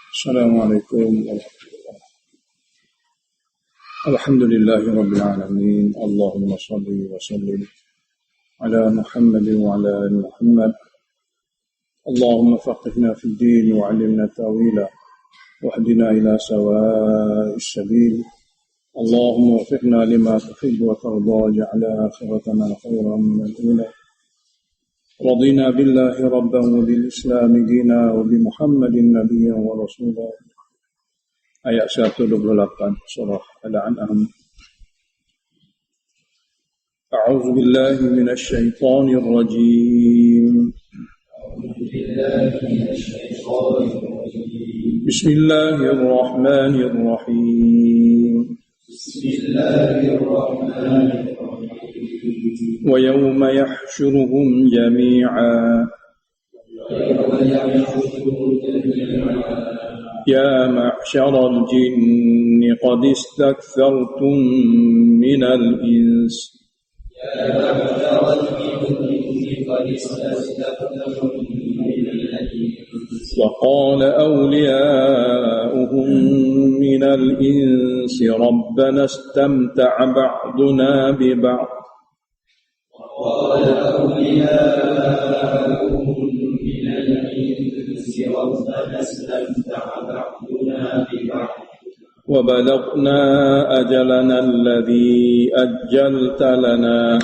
Assalamualaikum warahmatullahi wabarakatuh. Alhamdulillahi rabbil alamin. Allahumma salli wa sallim ala Muhammadin wa ala ali Muhammad. Allahumma faqihna fid din wa 'allimna ta'wila wahdina ila sawa'is sabil. Allahumma waffiqna lima tuhibbu wa tarda waj'al akhiratana khairan min al-ula. رضينا بالله ربا وبالإسلام دينا وبمحمد نبيا ورسولا. Ayat 128 surah Al-An'am. A'udzu billahi minasy syaithanir rajim. Bismillahirrahmanirrahim. ويوم يحشرهم جميعا يا معشر الجن قد استكثرتم من الإنس وقال أولياؤهم من الإنس ربنا استمتع بعضنا ببعض وبلغنا أجلنا الذي أجلت لنا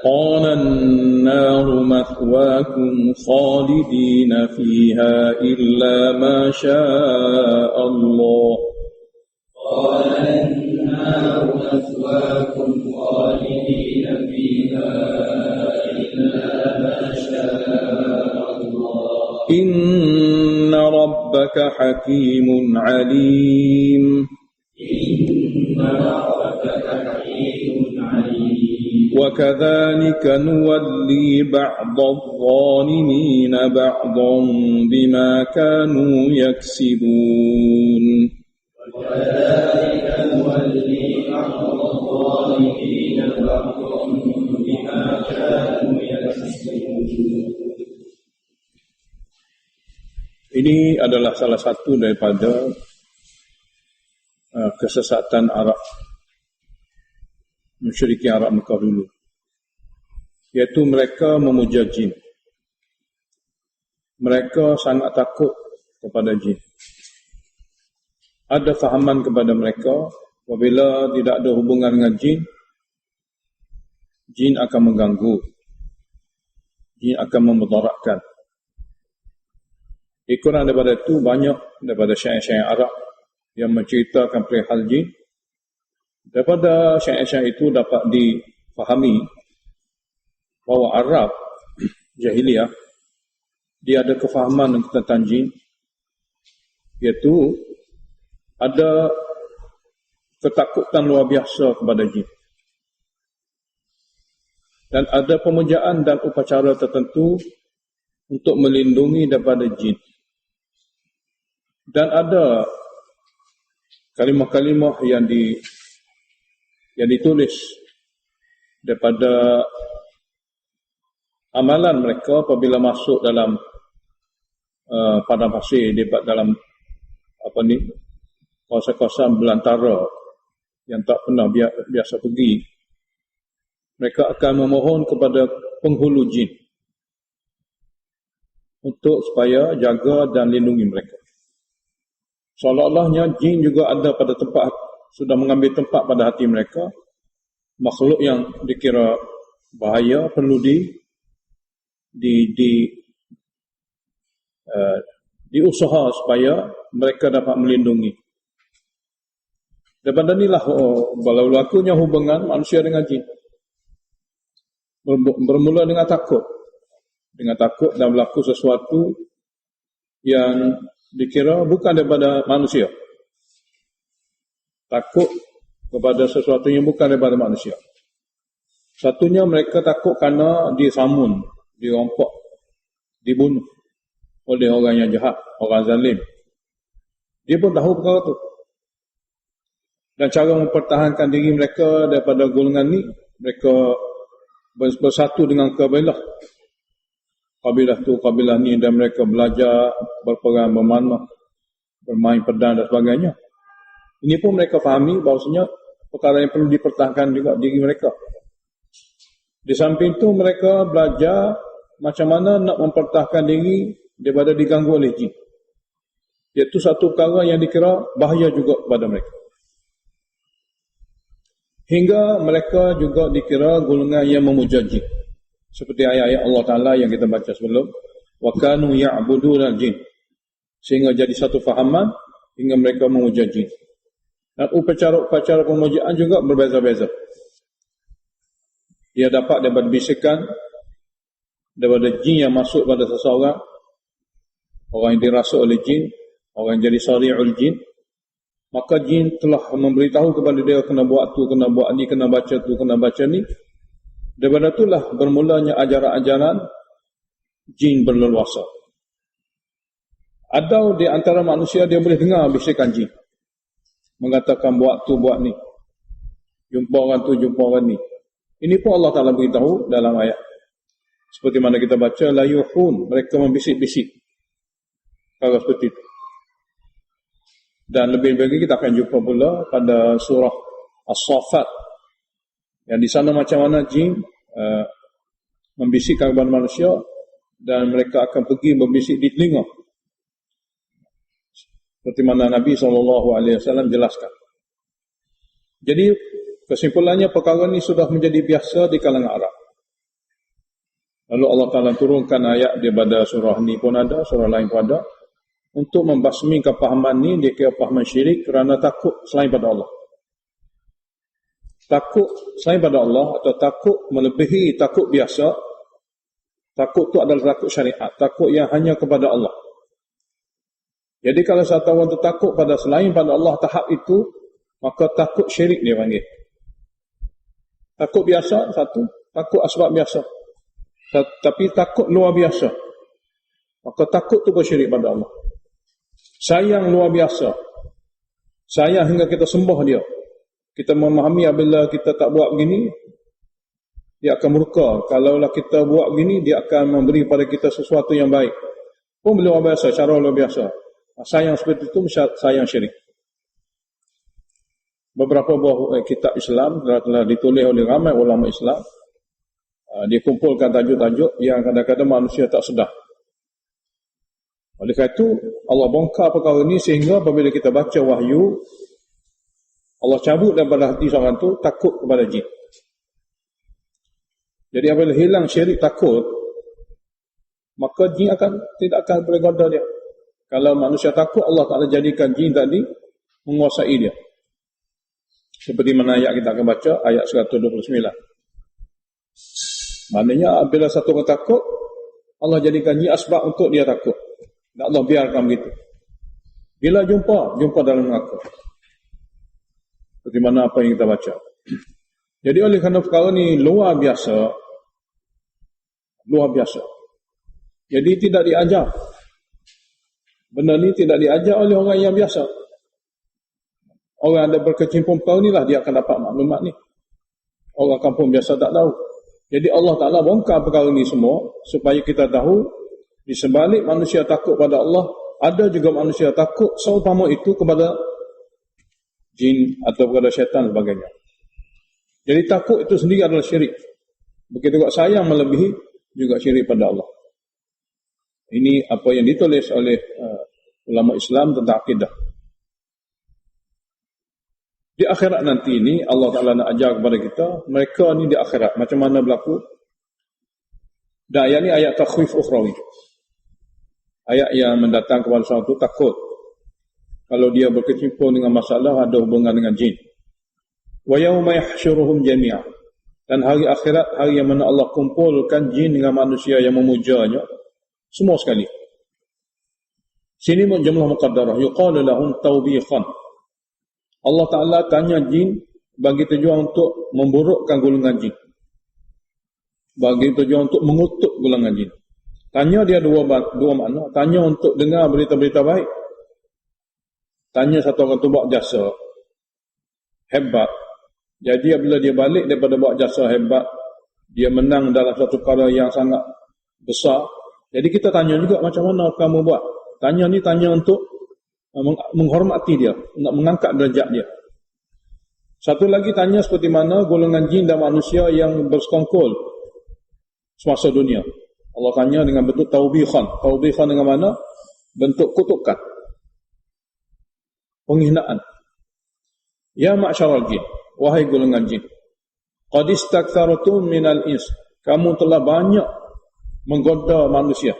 قال النار مثواكم خالدين فيها إلا ما شاء الله قال النار مثواكم خالدين فيها إلا ما شاء الله إن ربك حكيم عليم وكذلك نولي بعض الظالمين بعضا بما كانوا يكسبون Ini adalah salah satu daripada kesesatan Arab, musyrikin Arab Mekah dulu, iaitu mereka memuja jin. Mereka sangat takut kepada jin. Ada fahaman kepada mereka, apabila tidak ada hubungan dengan jin, jin akan mengganggu, jin akan memudaratkan. Kurang daripada itu, banyak daripada syair-syair Arab yang menceritakan perihal jin. Daripada syair-syair itu dapat difahami bahawa Arab jahiliyah dia ada kefahaman tentang jin, iaitu ada ketakutan luar biasa kepada jin, dan ada pemujaan dan upacara tertentu untuk melindungi daripada jin. Dan ada kalimah-kalimah yang ditulis daripada amalan mereka apabila masuk dalam padang pasir, dalam kawasan-kawasan belantara yang tak pernah biasa pergi. Mereka akan memohon kepada penghulu jin untuk supaya jaga dan lindungi mereka. Seolah-olahnya jin juga ada pada tempat, sudah mengambil tempat pada hati mereka. Makhluk yang dikira bahaya perlu diusaha supaya mereka dapat melindungi. Daripada inilah berlakunya hubungan manusia dengan jin. Bermula dengan takut. Dengan takut dan berlaku sesuatu yang dikira bukan daripada manusia. Takut kepada sesuatu yang bukan daripada manusia. Satunya mereka takut kerana disamun, dirompak, dibunuh oleh orang yang jahat, orang zalim. Dia pun tahu perkara itu. Dan cara mempertahankan diri mereka daripada golongan ni, mereka bersatu dengan kabilah. Kabilah tu, kabilah ni, dan mereka belajar berperang, memanah, bermain pedang dan sebagainya. Ini pun mereka fahami bahawasanya perkara yang perlu dipertahankan juga diri mereka. Di samping itu mereka belajar macam mana nak mempertahankan diri daripada diganggu oleh jin. Iaitu satu perkara yang dikira bahaya juga kepada mereka. Hingga mereka juga dikira golongan yang memuja jin. Seperti ayat-ayat Allah Ta'ala yang kita baca sebelum. Wa kanu ya'buduna jin. Sehingga jadi satu fahaman hingga mereka memuja jin. Dan upacara-upacara pemujaan juga berbeza-beza. Dia dapat daripada bisikan daripada jin yang masuk pada seseorang, orang yang dirasuk oleh jin, orang yang jadi sari'ul jin. Maka jin telah memberitahu kepada dia kena buat tu, kena buat ni, kena baca tu, kena baca ni. Daripada itulah bermulanya ajaran-ajaran jin berleluasa. Ada di antara manusia dia boleh dengar bisikan jin, mengatakan buat tu, buat ni, jumpa orang tu, jumpa orang ni. Ini pun Allah Ta'ala beritahu dalam ayat. Seperti mana kita baca, la yuhun, mereka membisik-bisik. Kalau seperti itu. Dan lebih lagi kita akan jumpa pula pada surah As-Saffat, yang di sana macam mana jin membisikkan kepada manusia, dan mereka akan pergi membisik di telinga. Seperti mana Nabi SAW jelaskan. Jadi kesimpulannya perkara ini sudah menjadi biasa di kalangan Arab. Lalu Allah Ta'ala turunkan ayat daripada surah ni pun ada, surah lain pun ada, untuk membasmi kepahaman ni. Dia kira pahaman syirik kerana takut selain pada Allah. Takut selain pada Allah atau takut melebihi takut biasa. Takut tu adalah takut syariat, takut yang hanya kepada Allah. Jadi kalau satu orang tu takut pada selain pada Allah tahap itu, maka takut syirik dia panggil. Takut biasa satu, takut asbab biasa. Tapi takut luar biasa, maka takut tu bersyirik pada Allah. Sayang luar biasa, sayang hingga kita sembah dia. Kita memahami apabila kita tak buat begini, dia akan murka. Kalaulah kita buat begini, dia akan memberi pada kita sesuatu yang baik. Pun luar biasa, cara luar biasa. Sayang seperti itu, sayang syirik. Beberapa buah kitab Islam telah ditulis oleh ramai ulama Islam. Dia kumpulkan tajuk-tajuk yang kadang-kadang manusia tak sedar. Oleh kerana itu, Allah bongkar perkara ini sehingga apabila kita baca wahyu, Allah cabut daripada hati seorang itu takut kepada jin. Jadi apabila hilang syirik takut, maka jin tidak akan bergoda dia. Kalau manusia takut, Allah Ta'ala jadikan jin tadi menguasai dia. Seperti mana ayat kita akan baca, ayat 129. Maknanya apabila satu orang takut, Allah jadikan jin asbab untuk dia takut. Dan Allah biarkan begitu. Bila jumpa dalam neraka. Seperti mana apa yang kita baca. Jadi oleh kerana perkara ni luar biasa. Jadi tidak diajar. Benda ni tidak diajar oleh orang yang biasa. Orang ada berkecimpung perkara ni lah dia akan dapat maklumat ni. Orang kampung biasa tak tahu. Jadi Allah Ta'ala bongkar perkara ni semua supaya kita tahu di sebalik manusia takut pada Allah, ada juga manusia takut seumpama itu kepada jin atau kepada syaitan dan sebagainya. Jadi takut itu sendiri adalah syirik. Begitu juga sayang melebihi juga syirik pada Allah. Ini apa yang ditulis oleh ulama Islam tentang akidah. Di akhirat nanti ini Allah Ta'ala nak ajar kepada kita, mereka ni di akhirat macam mana berlaku. Dan ayat ni ayat takhwif ukhrawi. Ayat yang mendatang kepada seorang itu takut kalau dia berkecimpung dengan masalah ada hubungan dengan jin. Wa yauma yahsyuruhum jami'a. Dan hari akhirat, hari yang mana Allah kumpulkan jin dengan manusia yang memujanya semua sekali. Sini jumlah muqaddarah, yuqalu lahum tawbiqan. Allah Ta'ala tanya jin bagi tujuan untuk memburukkan golongan jin, bagi tujuan untuk mengutuk golongan jin. Tanya dia dua makna. Tanya untuk dengar berita-berita baik. Tanya satu orang tu buat jasa hebat. Jadi apabila dia balik daripada buat jasa hebat, dia menang dalam satu perkara yang sangat besar. Jadi kita tanya juga macam mana kamu buat. Tanya ni tanya untuk menghormati dia, nak mengangkat derajat dia. Satu lagi tanya seperti mana golongan jin dan manusia yang bersekongkol semasa dunia. Allah tanya dengan bentuk taubihan. Taubihan dengan mana? Bentuk kutukan, penghinaan. Ya ma'syaral jin, wahai golongan jin, qad istakthartum minal ins, kamu telah banyak menggoda manusia,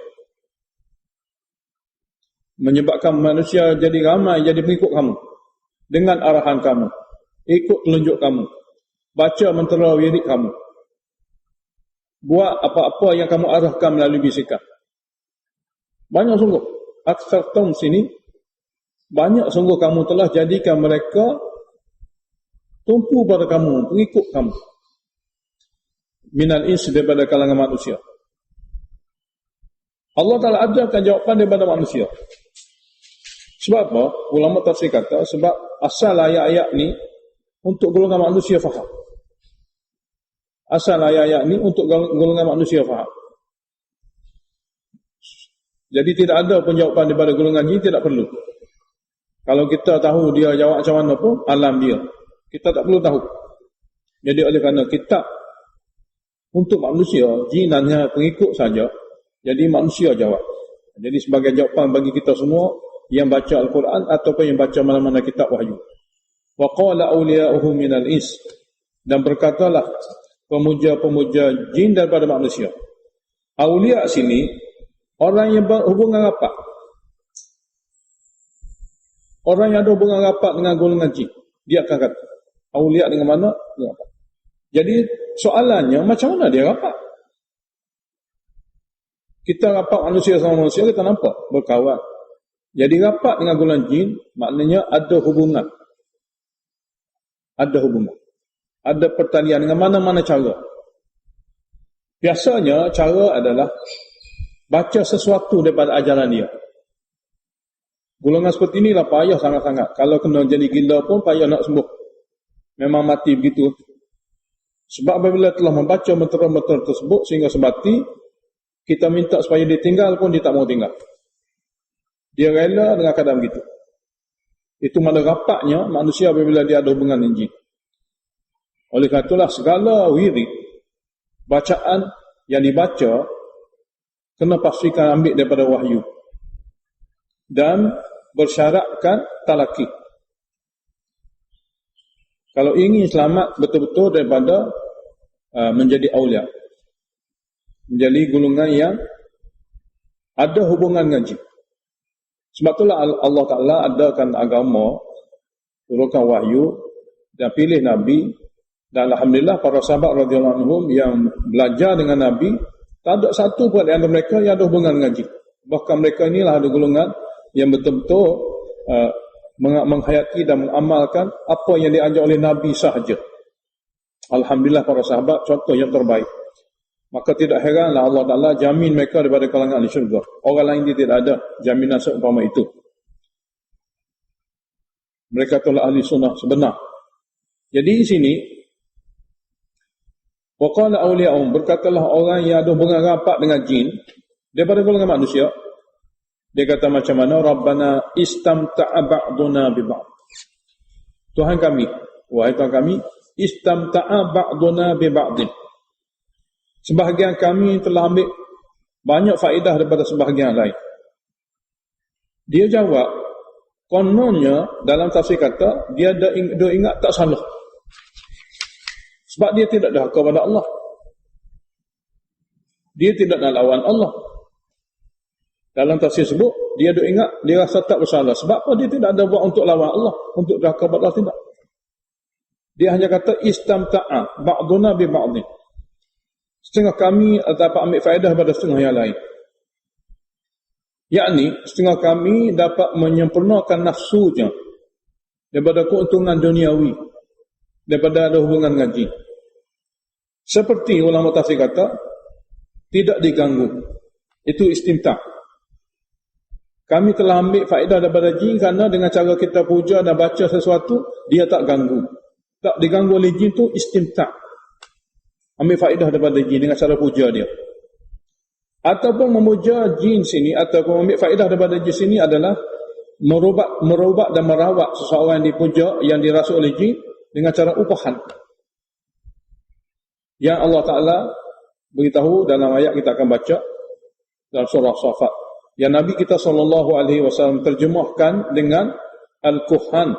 menyebabkan manusia jadi ramai, jadi pengikut kamu dengan arahan kamu, ikut telunjuk kamu, baca mentera wirid kamu, buat apa-apa yang kamu arahkan melalui bisikan. Banyak sungguh. Aksartum sini, banyak sungguh kamu telah jadikan mereka tumpu pada kamu, pengikut kamu. Minal ins, daripada kalangan manusia. Allah Ta'ala ajarkan jawapan daripada manusia. Sebab apa? Ulama tafsir kata, sebab asal ayat-ayat ni untuk golongan manusia faham. Asal ayat-ayat ni untuk golongan manusia faham. Jadi tidak ada pun jawapan daripada golongan jin, tidak perlu. Kalau kita tahu dia jawab macam mana pun, alam dia, kita tak perlu tahu. Jadi oleh kerana kitab untuk manusia, jin hanya pengikut saja, jadi manusia jawab. Jadi sebagai jawapan bagi kita semua yang baca Al-Quran ataupun yang baca mana-mana kitab wahyu. Wa qala awliya'uhu minal ins, dan berkatalah pemuja-pemuja jin daripada manusia. Awliya' sini orang yang berhubungan rapat, orang yang ada hubungan rapat dengan golongan jin, dia akan kata awliya' dengan mana? Dengan rapat. Jadi soalannya, macam mana dia rapat? Kita rapat manusia sama manusia, kita nampak berkawan. Jadi rapat dengan golongan jin maknanya ada hubungan, ada hubungan, ada pertalian dengan mana-mana cara. Biasanya cara adalah baca sesuatu daripada ajaran dia. Golongan seperti inilah payah sangat-sangat. Kalau kena jadi gila pun payah nak sembuh. Memang mati begitu. Sebab apabila telah membaca mentera-mentera tersebut sehingga sebati, kita minta supaya dia tinggal pun dia tak mau tinggal. Dia rela dengan keadaan begitu. Itu mana rapatnya manusia apabila dia ada hubungan dengan jin. Oleh kerana itulah segala wirid, bacaan yang dibaca, kena pastikan ambil daripada wahyu dan bersyaratkan talaqi. Kalau ingin selamat betul-betul daripada menjadi aulia, menjadi golongan yang ada hubungan dengan jin. Sebab itulah Allah Ta'ala adakan agama, turunkan wahyu dan pilih Nabi. Dan Alhamdulillah para sahabat radhiyallahu anhum yang belajar dengan Nabi, tak ada satu pun di antara mereka yang ada hubungan dengan jin. Bahkan mereka inilah ada golongan yang betul-betul menghayati dan mengamalkan apa yang diajar oleh Nabi sahaja. Alhamdulillah para sahabat contoh yang terbaik. Maka tidak heranlah Allah Ta'ala jamin mereka daripada kalangan ahli syurga. Orang lain dia tidak ada jaminan seumpama itu. Mereka itulah ahli sunnah sebenar. Jadi di sini wa qala awliya'um, berkatalah orang yang ada hubungan rapat dengan jin daripada golongan manusia. Dia kata macam mana? Rabbana istamta'a ba'duna bi ba'd. Tuhan kami, wahai Tuhan kami, istamta'a ba'duna bi ba'din. Sebahagian kami telah ambil banyak faedah daripada sebahagian lain. Dia jawab, kononnya dalam tafsir kata, dia ingat tak salah. Sebab dia tidak derhaka pada Allah. Dia tidak nak lawan Allah. Dalam tafsir sebut, dia ingat, dia rasa tak bersalah. Sebab apa? Dia tidak ada buat untuk lawan Allah, untuk derhaka pada Allah, tidak. Dia hanya kata istamta'a ba'duna bi ba'din. Setengah kami dapat ambil faedah pada setengah yang lain. Yakni, setengah kami dapat menyempurnakan nafsunya daripada keuntungan duniawi, daripada ada hubungan dengan jin. Seperti ulama tafsir kata, tidak diganggu. Itu istimta'. Kami telah ambil faedah daripada jin kerana dengan cara kita puja dan baca sesuatu, dia tak ganggu. Tak diganggu oleh jin, itu istimta'. ambil faedah daripada jin dengan cara puja dia. Ataupun memuja jin sini, ataupun ambil faedah daripada jin sini adalah merobat dan merawat seseorang yang dipuja, yang dirasuk oleh jin dengan cara upahan. Yang Allah Ta'ala beritahu dalam ayat kita akan baca dalam surah Safat, yang Nabi kita SAW terjemahkan dengan Al-Kuhan.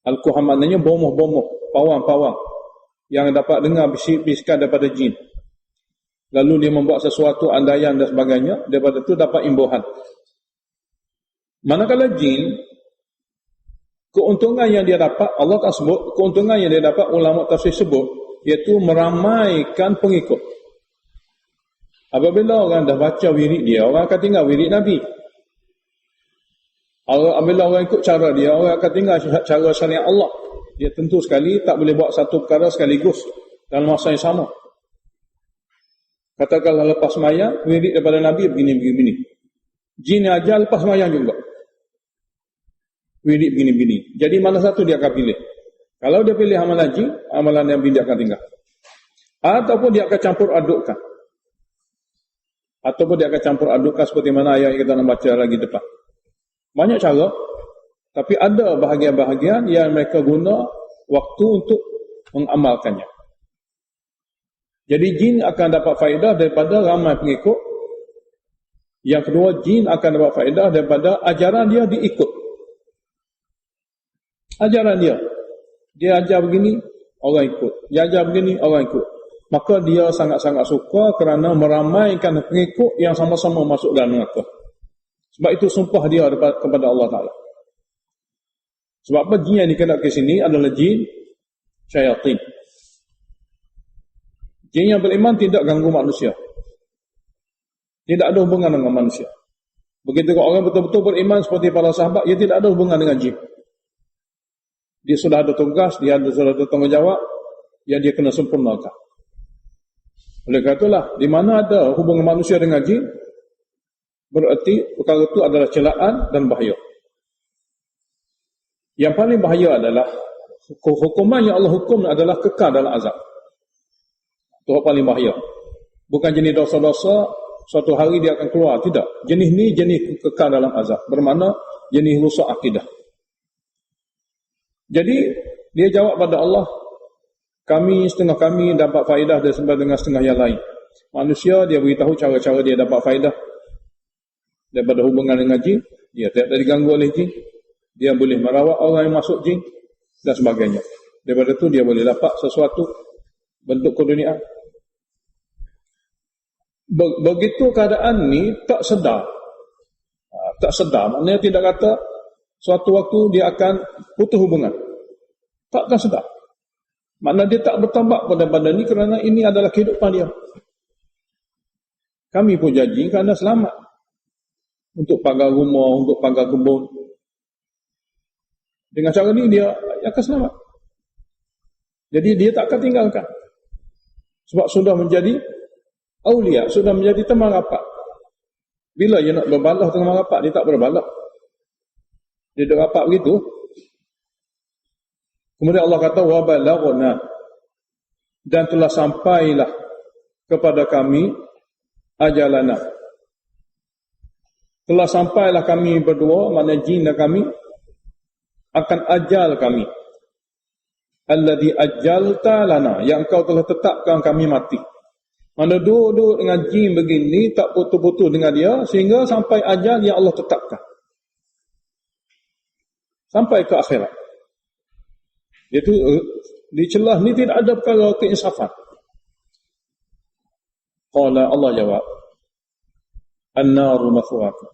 Al-Kuhan maknanya bomoh-bomoh, pawang-pawang yang dapat dengar bisik-bisikan daripada jin. Lalu dia membuat sesuatu andaian dan sebagainya, daripada itu dapat imbuhan. Manakala jin, keuntungan yang dia dapat, Allah tak sebut, keuntungan yang dia dapat ulama tafsir sebut, iaitu meramaikan pengikut. Apabila orang dah baca wirid dia, orang akan tinggal wirid Nabi. Apabila orang ikut cara dia, orang akan tinggal cara syariat Allah. Dia tentu sekali tak boleh buat satu perkara sekaligus dalam masa yang sama. Katakanlah lepas sembahyang, wirid daripada Nabi begini-begini. Jin ajar lepas sembahyang juga, wirid begini-begini. Jadi mana satu dia akan pilih? Kalau dia pilih amalan jin, amalan Nabi dia akan tinggal. Ataupun dia akan campur adukkan. Ataupun dia akan campur adukkan seperti mana ayat yang kita nak baca lagi depan. Banyak cara, tapi ada bahagian-bahagian yang mereka guna waktu untuk mengamalkannya. Jadi jin akan dapat faedah daripada ramai pengikut. Yang kedua, jin akan dapat faedah daripada ajaran dia diikut. Ajaran dia ajar begini, orang ikut. Dia ajar begini, orang ikut. Maka dia sangat-sangat suka kerana meramaikan pengikut yang sama-sama masuk dalam neraka. Sebab itu sumpah dia kepada Allah Ta'ala. Sebab apa jin yang dikenal ke sini adalah jin syaitan. Jin yang beriman tidak ganggu manusia. Tidak ada hubungan dengan manusia. Begitu kalau orang betul-betul beriman seperti para sahabat, ia tidak ada hubungan dengan jin. Dia sudah ada tugas, sudah ada tanggungjawab yang dia kena sempurnakan. Oleh kerana itulah, di mana ada hubungan manusia dengan jin, berarti perkara itu adalah celaan dan bahaya. Yang paling bahaya adalah hukuman yang Allah hukum adalah kekal dalam azab. Itu yang paling bahaya. Bukan jenis dosa-dosa suatu hari dia akan keluar, tidak. Jenis ni jenis kekal dalam azab, bermakna jenis rusak akidah. Jadi dia jawab pada Allah, setengah kami dapat faedah dengan setengah yang lain. Manusia dia beritahu cara-cara dia dapat faedah daripada hubungan dengan jin. Dia tidak diganggu oleh jin. Dia boleh merawat orang yang masuk jin dan sebagainya. Daripada itu dia boleh dapat sesuatu bentuk keduniaan. Begitu keadaan ni tak sedar. Tak sedar maknanya tidak kata suatu waktu dia akan putus hubungan. Tak akan sedar. Maknanya dia tak bertambah pada badan ni kerana ini adalah kehidupan dia. Kami pun janji kerana selamat. Untuk pagar rumah, untuk pagar kebun. Dengan cara ni dia akan selamat. Jadi dia tak akan tinggalkan. Sebab sudah menjadi aulia, sudah menjadi teman rapat. Bila dia nak berbalah teman rapat, dia tak berbalah. Dia dah rapat begitu. Kemudian Allah kata wa balaghna, dan telah sampailah kepada kami ajalana. Telah sampailah kami berdua, makna jin dan kami, akan ajal kami. Alladhi ajalta lana, yang kau telah tetapkan kami mati. Mana duduk dengan jin begini, tak putus-putus dengan dia, sehingga sampai ajal yang Allah tetapkan. Sampai ke akhirat. Iaitu di celah ni tidak ada perkara keinsafan. Qala, Allah jawab, an-naru mathwaakum.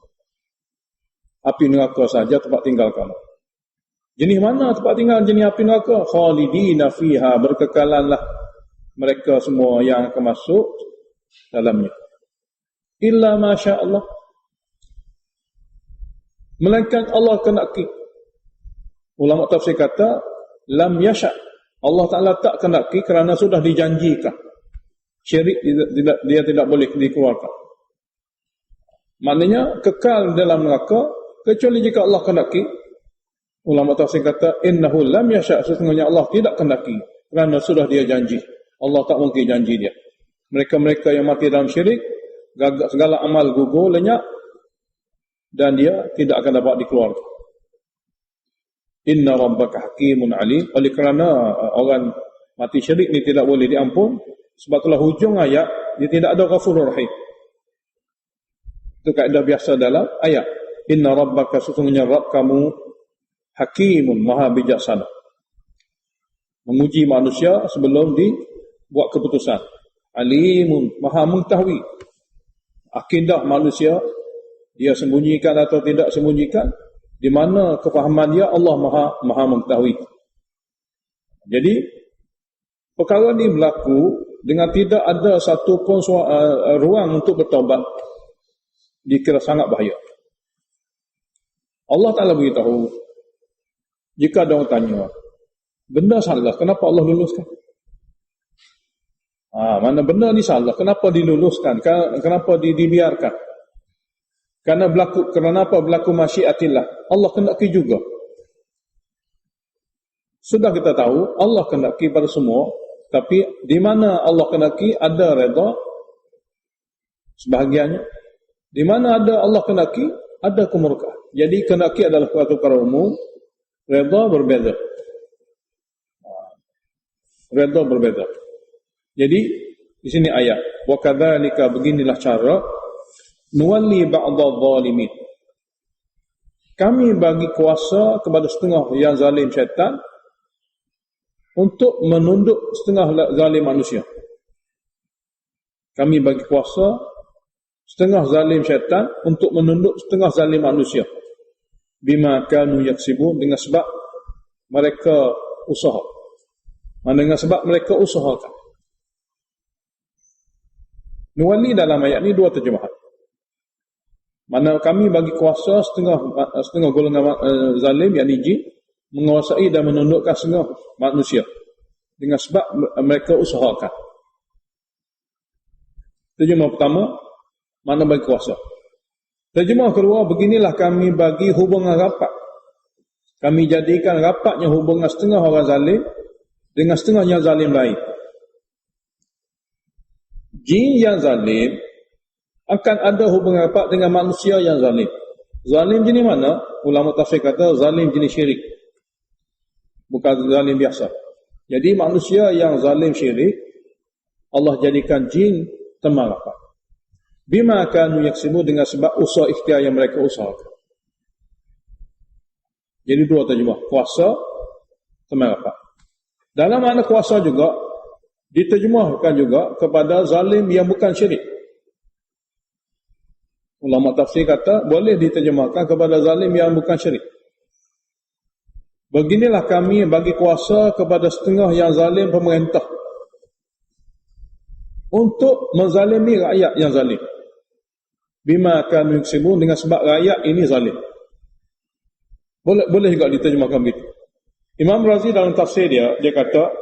Api neraka saja tempat tinggal kamu. Jenis mana tempat tinggal jenis api neraka? Khalidina fiha, berkekalanlah mereka semua yang akan masuk dalamnya. Illa masya Allah, melainkan Allah kendaki. Ulama tafsir kata lam yasha, Allah Ta'ala tak kendaki kerana sudah dijanjikan. Syirik dia tidak boleh dikeluarkan. Maknanya kekal dalam neraka kecuali jika Allah kendaki. Ulama tafsir kata innahu lam yasha, sesungguhnya Allah tidak kendaki kerana sudah dia janji. Allah tak mungkin janji dia. Mereka-mereka yang mati dalam syirik, segala amal gugur, lenyap, dan dia tidak akan dapat dikeluarkan. Inna rabbaka hakimun alim. Oleh kerana orang mati syirik ni tidak boleh diampun, sebab itulah hujung ayat dia tidak ada ghafurur rahim. Itu kaedah biasa dalam ayat. Inna rabbaka, sesungguhnya Rabb kamu hakimun, maha bijaksana. Menguji manusia sebelum dibuat keputusan. Alimun, maha mengetahui akidah manusia, dia sembunyikan atau tidak sembunyikan, di mana kefahaman dia, Allah maha mengetahui. Jadi perkara ini berlaku dengan tidak ada satu pun ruang untuk bertaubat, dikira sangat bahaya. Allah Ta'ala beritahu, jika ada orang tanya, benda salah, kenapa Allah luluskan? Mana benda ni salah, kenapa diluluskan? Kenapa dibiarkan? Kenapa berlaku masyiatillah? Allah kendaki juga. Sudah kita tahu, Allah kendaki pada semua, tapi di mana Allah kendaki ada redha sebahagiannya. Di mana ada Allah kendaki, ada kemurkaan. Jadi kendaki adalah perkara umum, redha berbeza. Redha berbeza. Jadi di sini ayat, wa kadzalika, beginilah cara nuwalli ba'dadh zalimin. Kami bagi kuasa kepada setengah yang zalim syaitan untuk menunduk setengah zalim manusia. Kami bagi kuasa setengah zalim syaitan untuk menunduk setengah zalim manusia. Bima kanu yaksibun, dengan sebab mereka usaha. Dengan sebab mereka usahakan. Nuwali dalam ayat ni dua terjemahan. Mana kami bagi kuasa setengah golongan zalim, yakni jin, menguasai dan menundukkan setengah manusia dengan sebab mereka usahakan. Terjemah pertama, mana bagi kuasa. Terjemah kedua, beginilah kami bagi hubungan rapat. Kami jadikan rapatnya hubungan setengah orang zalim dengan setengah yang zalim lain. Jin yang zalim akan ada hubungan rapat dengan manusia yang zalim. Zalim jenis mana? Ulama tafsir kata zalim jenis syirik, bukan zalim biasa. Jadi manusia yang zalim syirik, Allah jadikan jin teman rapat. Bima kanu yaksibu, dengan sebab usaha ikhtiar yang mereka usahakan. Jadi dua terjemah, kuasa, teman rapat. Dalam makna kuasa juga diterjemahkan juga kepada zalim yang bukan syirik. Ulama tafsir kata boleh diterjemahkan kepada zalim yang bukan syirik. Beginilah kami bagi kuasa kepada setengah yang zalim pemerintah untuk menzalimi rakyat yang zalim. Bima kanu yaksibun, dengan sebab rakyat ini zalim. Boleh juga diterjemahkan begitu. Imam Razi dalam tafsir dia kata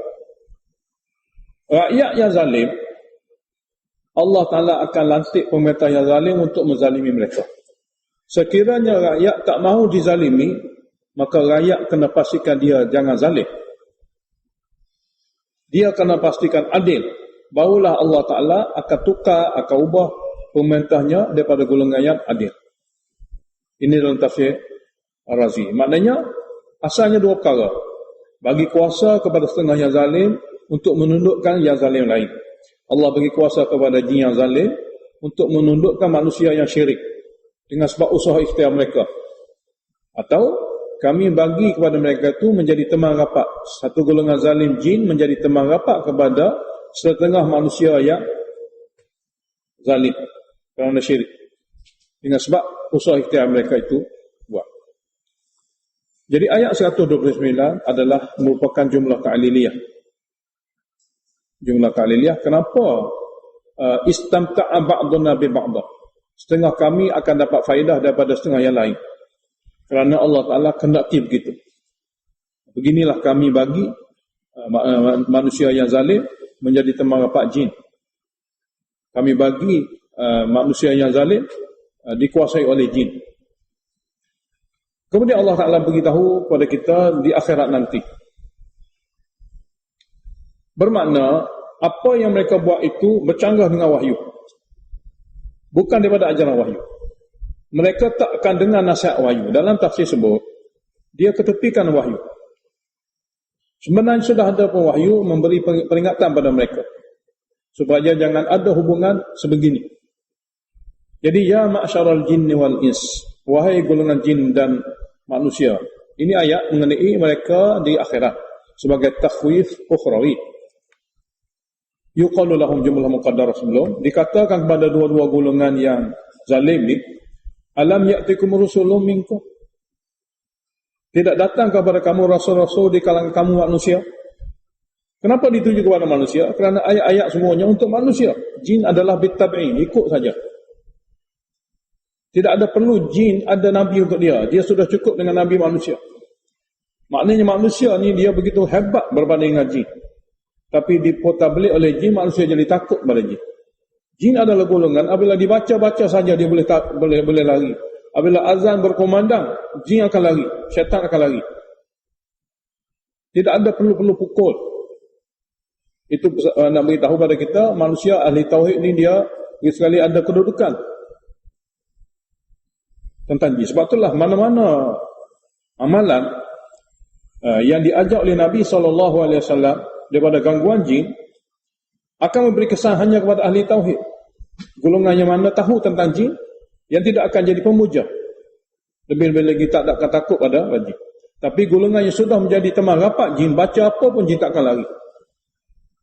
rakyat yang zalim, Allah Ta'ala akan lantik pemerintah yang zalim untuk menzalimi mereka. Sekiranya rakyat tak mahu dizalimi, maka rakyat kena pastikan dia jangan zalim. Dia kena pastikan adil. Barulah Allah Ta'ala akan tukar, akan ubah pemerintahnya daripada golongan yang adil. Ini dalam tafsir Ar-Razi. Maknanya, asalnya dua perkara. Bagi kuasa kepada setengah yang zalim untuk menundukkan yang zalim lain. Allah bagi kuasa kepada jin yang zalim untuk menundukkan manusia yang syirik dengan sebab usaha ikhtiar mereka. Atau kami bagi kepada mereka itu menjadi teman rapat. Satu golongan zalim jin menjadi teman rapat kepada setengah manusia yang zalim kerana syirik dengan sebab usaha ikhtiar mereka itu buat. Jadi ayat 129 adalah merupakan jumlah ta'liliyah. Jumlah ta'liliyah, kenapa istamta'a ba'duna bi ba'dah, setengah kami akan dapat faedah daripada setengah yang lain, kerana Allah Ta'ala kendaki begitu. Beginilah kami bagi manusia yang zalim menjadi teman rapat jin. Kami bagi manusia yang zalim dikuasai oleh jin. Kemudian Allah Ta'ala beritahu kepada kita di akhirat nanti. Bermakna apa yang mereka buat itu bercanggah dengan wahyu, bukan daripada ajaran wahyu. Mereka tak akan dengar nasihat wahyu. Dalam tafsir sebut, dia ketepikan wahyu. Sebenarnya sudah ada pun wahyu memberi peringatan pada mereka supaya jangan ada hubungan sebegini. Jadi, ya ma'syaral jinni wal ins, wahai golongan jin dan manusia. Ini ayat mengenai mereka di akhirat sebagai takhwif ukhrawi. Yuqalu lahum jumlah muqaddar sebelum dikatakan kepada dua-dua golongan yang zalim ni, alam ya'tikum rusulun minkum, tidak datang kepada kamu rasul-rasul di kalangan kamu manusia? Kenapa dituju kepada manusia? Kerana ayat-ayat semuanya untuk manusia. Jin adalah bitab'in, ikut saja. Tidak ada perlu jin ada nabi untuk dia. Dia sudah cukup dengan nabi manusia. Maknanya manusia ni dia begitu hebat berbanding dengan jin. Tapi dipotablik oleh jin, manusia jadi takut pada jin. Jin adalah golongan, apabila dibaca-baca saja dia boleh lari. Apabila azan berkumandang, jin akan lari, syaitan akan lari. Tidak ada perlu pukul. Itu nak beritahu pada kita, manusia ahli tauhid ni dia sekali ada kedudukan tentang jin. Sebab itulah mana-mana amalan yang diajak oleh Nabi SAW daripada gangguan jin akan memberi kesan hanya kepada ahli tauhid. Golongan yang mana tahu tentang jin, yang tidak akan jadi pemuja. Lebih-lebih lagi tak akan takut pada jin. Tapi golongan yang sudah menjadi teman rapat jin, baca apa pun jin tak akan lari.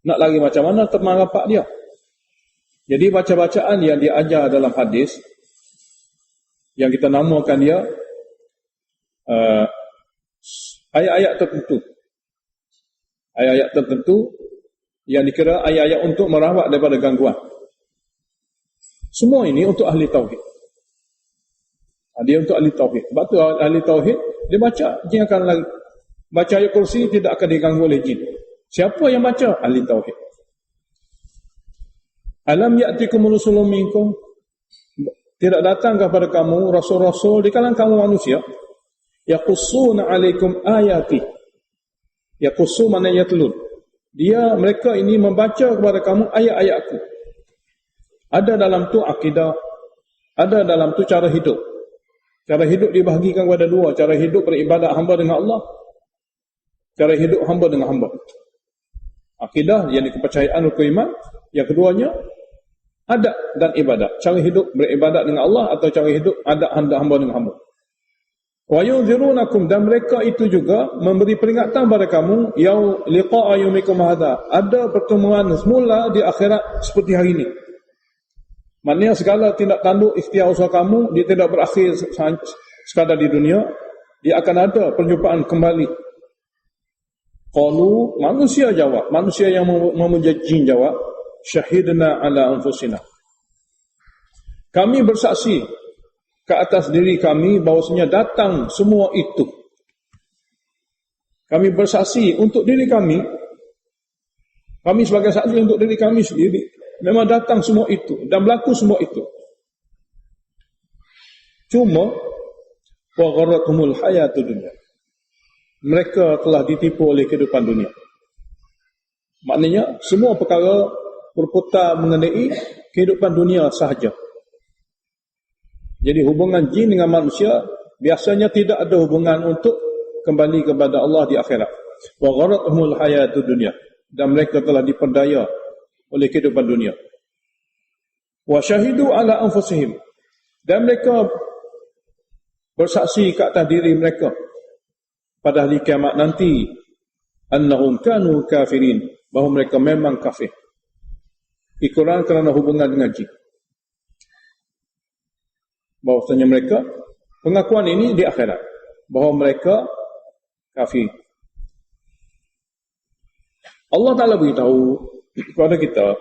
Nak lari macam mana teman rapat dia? Jadi baca-bacaan yang diajar dalam hadis, yang kita namakan dia ayat-ayat tertentu. Ayat-ayat tertentu yang dikira ayat-ayat untuk merawat daripada gangguan. Semua ini untuk ahli tauhid. Dia untuk ahli tauhid. Sebab tu ahli tauhid, dia baca, jin akan lari. Baca ayat kursi tidak akan diganggu oleh jin. Siapa yang baca? Ahli tauhid. Alam ya'tikum rusulun minkum, tidak datang kepada kamu rasul-rasul di kalangan kamu manusia, yaqussuna alaikum ayati. Yaqussu maknanya yatlun. Mereka ini membaca kepada kamu ayat-ayatku. Ada dalam tu akidah, ada dalam tu cara hidup. Cara hidup dibahagikan kepada dua. Cara hidup beribadat hamba dengan Allah, cara hidup hamba dengan hamba. Akidah, yang kepercayaan rukun iman. Yang keduanya, adab dan ibadat. Cara hidup beribadat dengan Allah atau cara hidup adab hamba dengan hamba. Wa yunzirunakum, dan mereka itu juga memberi peringatan pada kamu liqa'a yaumikum hadza, ada pertemuan semula di akhirat seperti hari ini. Maknanya segala tindak tanduk ikhtiar usaha kamu dia tidak berakhir sekadar di dunia, dia akan ada perjumpaan kembali. Qalu, manusia jawab, manusia yang memuja jin jawab, syahidna ala anfusina, kami bersaksi ke atas diri kami bahawasanya datang semua itu. Kami bersaksi untuk diri kami. Kami sebagai saksi untuk diri kami sendiri. Memang datang semua itu dan berlaku semua itu. Cuma wa gharrathumul hayatud dunya, mereka telah ditipu oleh kehidupan dunia. Maknanya semua perkara berputar mengenai kehidupan dunia sahaja. Jadi hubungan jin dengan manusia biasanya tidak ada hubungan untuk kembali kepada Allah di akhirat. Wa gharrathumul hayatud dunya, dan mereka telah diperdaya oleh kehidupan dunia. Wa syahidu ala anfusihim, dan mereka bersaksi ke atas diri mereka pada hari kiamat nanti, annahum kanu kafirin, bahawa mereka memang kafir. Ikuran kerana hubungan dengan jin. Bahawasanya mereka, pengakuan ini di akhirat, bahawa mereka kafir. Allah Ta'ala beritahu kepada kita,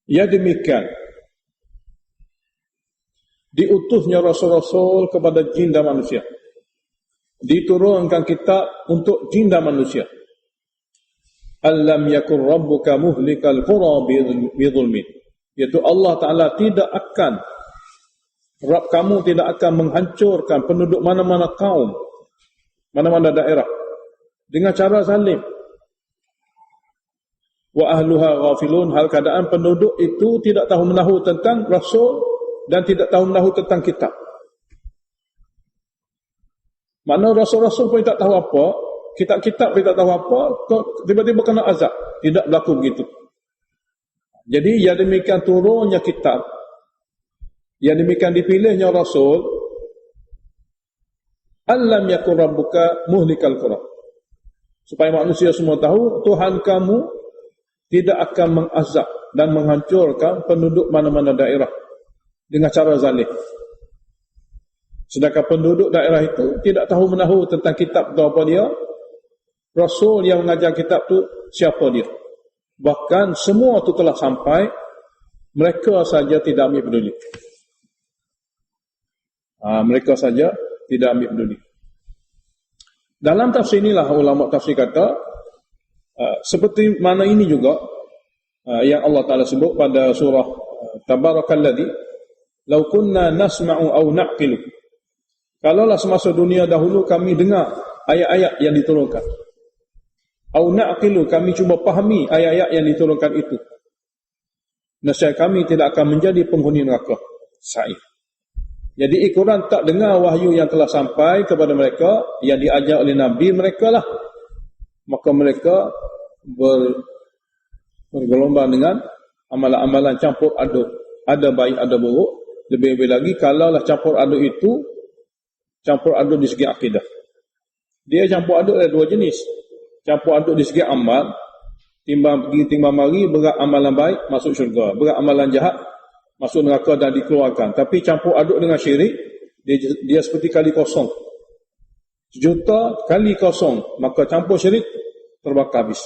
ya demikian diutusnya rasul-rasul kepada jin dan manusia, diturunkan kitab untuk jin dan manusia. Alam yakun rabbuka muhlikal qura bidhulmin, iaitu Allah Ta'ala tidak akan, Rabb kamu tidak akan menghancurkan penduduk mana-mana kaum, mana-mana daerah dengan cara zalim. wa ahluha ghafilun, hal keadaan penduduk itu tidak tahu menahu tentang Rasul dan tidak tahu menahu tentang kitab. Mana Rasul-Rasul pun tak tahu apa, kitab-kitab pun tak tahu apa, tiba-tiba kena azab. Tidak berlaku begitu. Jadi yang demikian turunnya kitab, yang demikian dipilihnya Rasul, alam yakun rabbuka muhlikal qura, supaya manusia semua tahu Tuhan kamu tidak akan mengazab dan menghancurkan penduduk mana-mana daerah dengan cara zalim. Sedangkan penduduk daerah itu tidak tahu menahu tentang kitab atau apa dia, Rasul yang mengajar kitab tu siapa dia. Bahkan semua itu telah sampai, mereka saja tidak ambil peduli. Mereka saja tidak ambil peduli. Dalam tafsir inilah ulama tafsir kata, seperti mana ini juga yang Allah Ta'ala sebut pada surah Tabarakalladzi law kunna nasma'u aw na'qilu, kalaulah semasa dunia dahulu kami dengar ayat-ayat yang diturunkan, aw na'qilu, kami cuba pahami ayat-ayat yang diturunkan itu, nescaya kami tidak akan menjadi penghuni neraka sa'ir. Jadi ikuran tak dengar wahyu yang telah sampai kepada mereka, yang diajar oleh Nabi mereka lah, maka mereka bergelombang dengan amalan-amalan campur aduk, ada baik ada buruk. Lebih-lebih lagi kalaulah campur aduk itu campur aduk di segi akidah. Dia campur aduk ada dua jenis. Campur aduk di segi amal, timbang pergi timbang mari, berat amalan baik masuk syurga, berat amalan jahat masuk neraka dan dikeluarkan. Tapi campur aduk dengan syirik, dia seperti kali kosong. 1,000,000 kali kosong, maka campur syirik terbakar habis.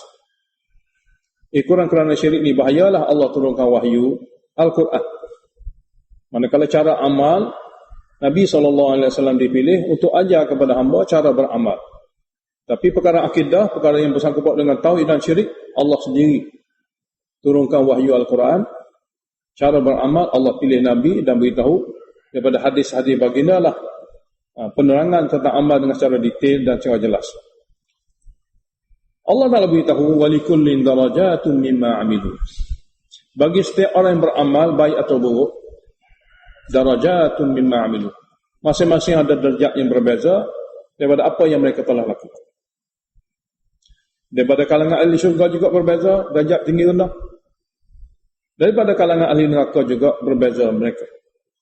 Kurang kerana syirik ni bahayalah Allah turunkan wahyu Al-Quran. Manakala cara amal, Nabi SAW dipilih untuk ajar kepada hamba cara beramal. Tapi perkara akidah, perkara yang bersangkut dengan tauhid dan syirik, Allah sendiri turunkan wahyu Al-Quran. Cara beramal, Allah pilih Nabi dan beritahu daripada hadis-hadis baginda lah penerangan tentang amal dengan secara detail dan secara jelas. Allah Ta'ala beritahu walikullin darajatun mimma amilu, bagi setiap orang yang beramal baik atau buruk, darajatun mimma amilu, masing-masing ada derajat yang berbeza daripada apa yang mereka telah lakukan. Daripada kalangan ahli syurga juga berbeza derajat tinggi rendah, daripada kalangan ahli neraka juga berbeza mereka.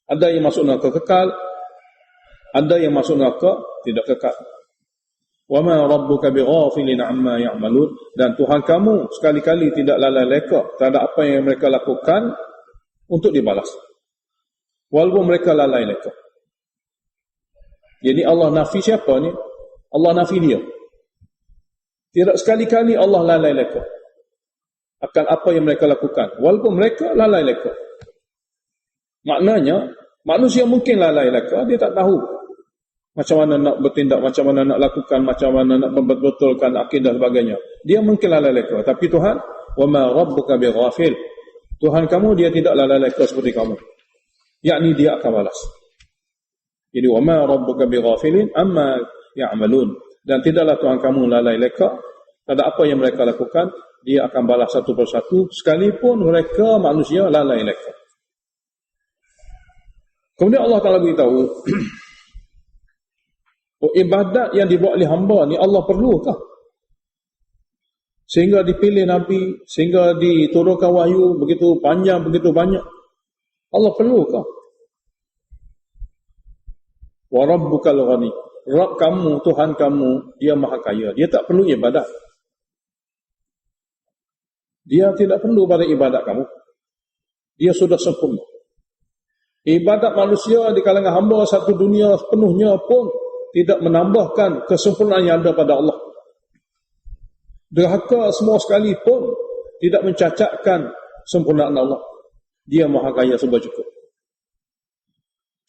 Ada yang masuk neraka kekal, ada yang masuk neraka tidak kekal. Wa ma rabbuka bighafilin amma ya'malun, dan Tuhan kamu sekali-kali tidak lalai leka terhadap apa yang mereka lakukan untuk dibalas, walaupun mereka lalai leka. Jadi Allah nafi siapa ni? Allah nafi dia. Tidak sekali-kali Allah lalai leka akan apa yang mereka lakukan, walaupun mereka lalai leka. Maknanya manusia mungkin lalai leka, dia tak tahu macam mana nak bertindak, macam mana nak lakukan, macam mana nak membetulkan akidah sebagainya. Dia mungkin lalai leka, tapi Tuhan, wa ma rabbuka bighafil, Tuhan kamu dia tidak lalai leka seperti kamu, yakni dia akan balas. Jadi wa ma rabbuka bighafilin amma ya'malun, dan tidaklah Tuhan kamu lalai leka terhadap apa yang mereka lakukan, dia akan balas satu persatu sekalipun mereka manusia lalai leka. Kemudian Allah Ta'ala beritahu ibadat yang dibuat oleh hamba ni Allah perlukah? Sehingga dipilih Nabi, sehingga diturunkan wahyu begitu panjang, begitu banyak. Allah perlukah? Wa rabbukal ghani, Rabb kamu, Tuhan kamu, dia maha kaya, dia tak perlu ibadat. Dia tidak perlu pada ibadat kamu, dia sudah sempurna. Ibadat manusia di kalangan hamba satu dunia sepenuhnya pun tidak menambahkan kesempurnaan yang ada pada Allah. Derhaka semua sekali pun tidak mencacatkan sempurnaan Allah. Dia maha kaya serba cukup.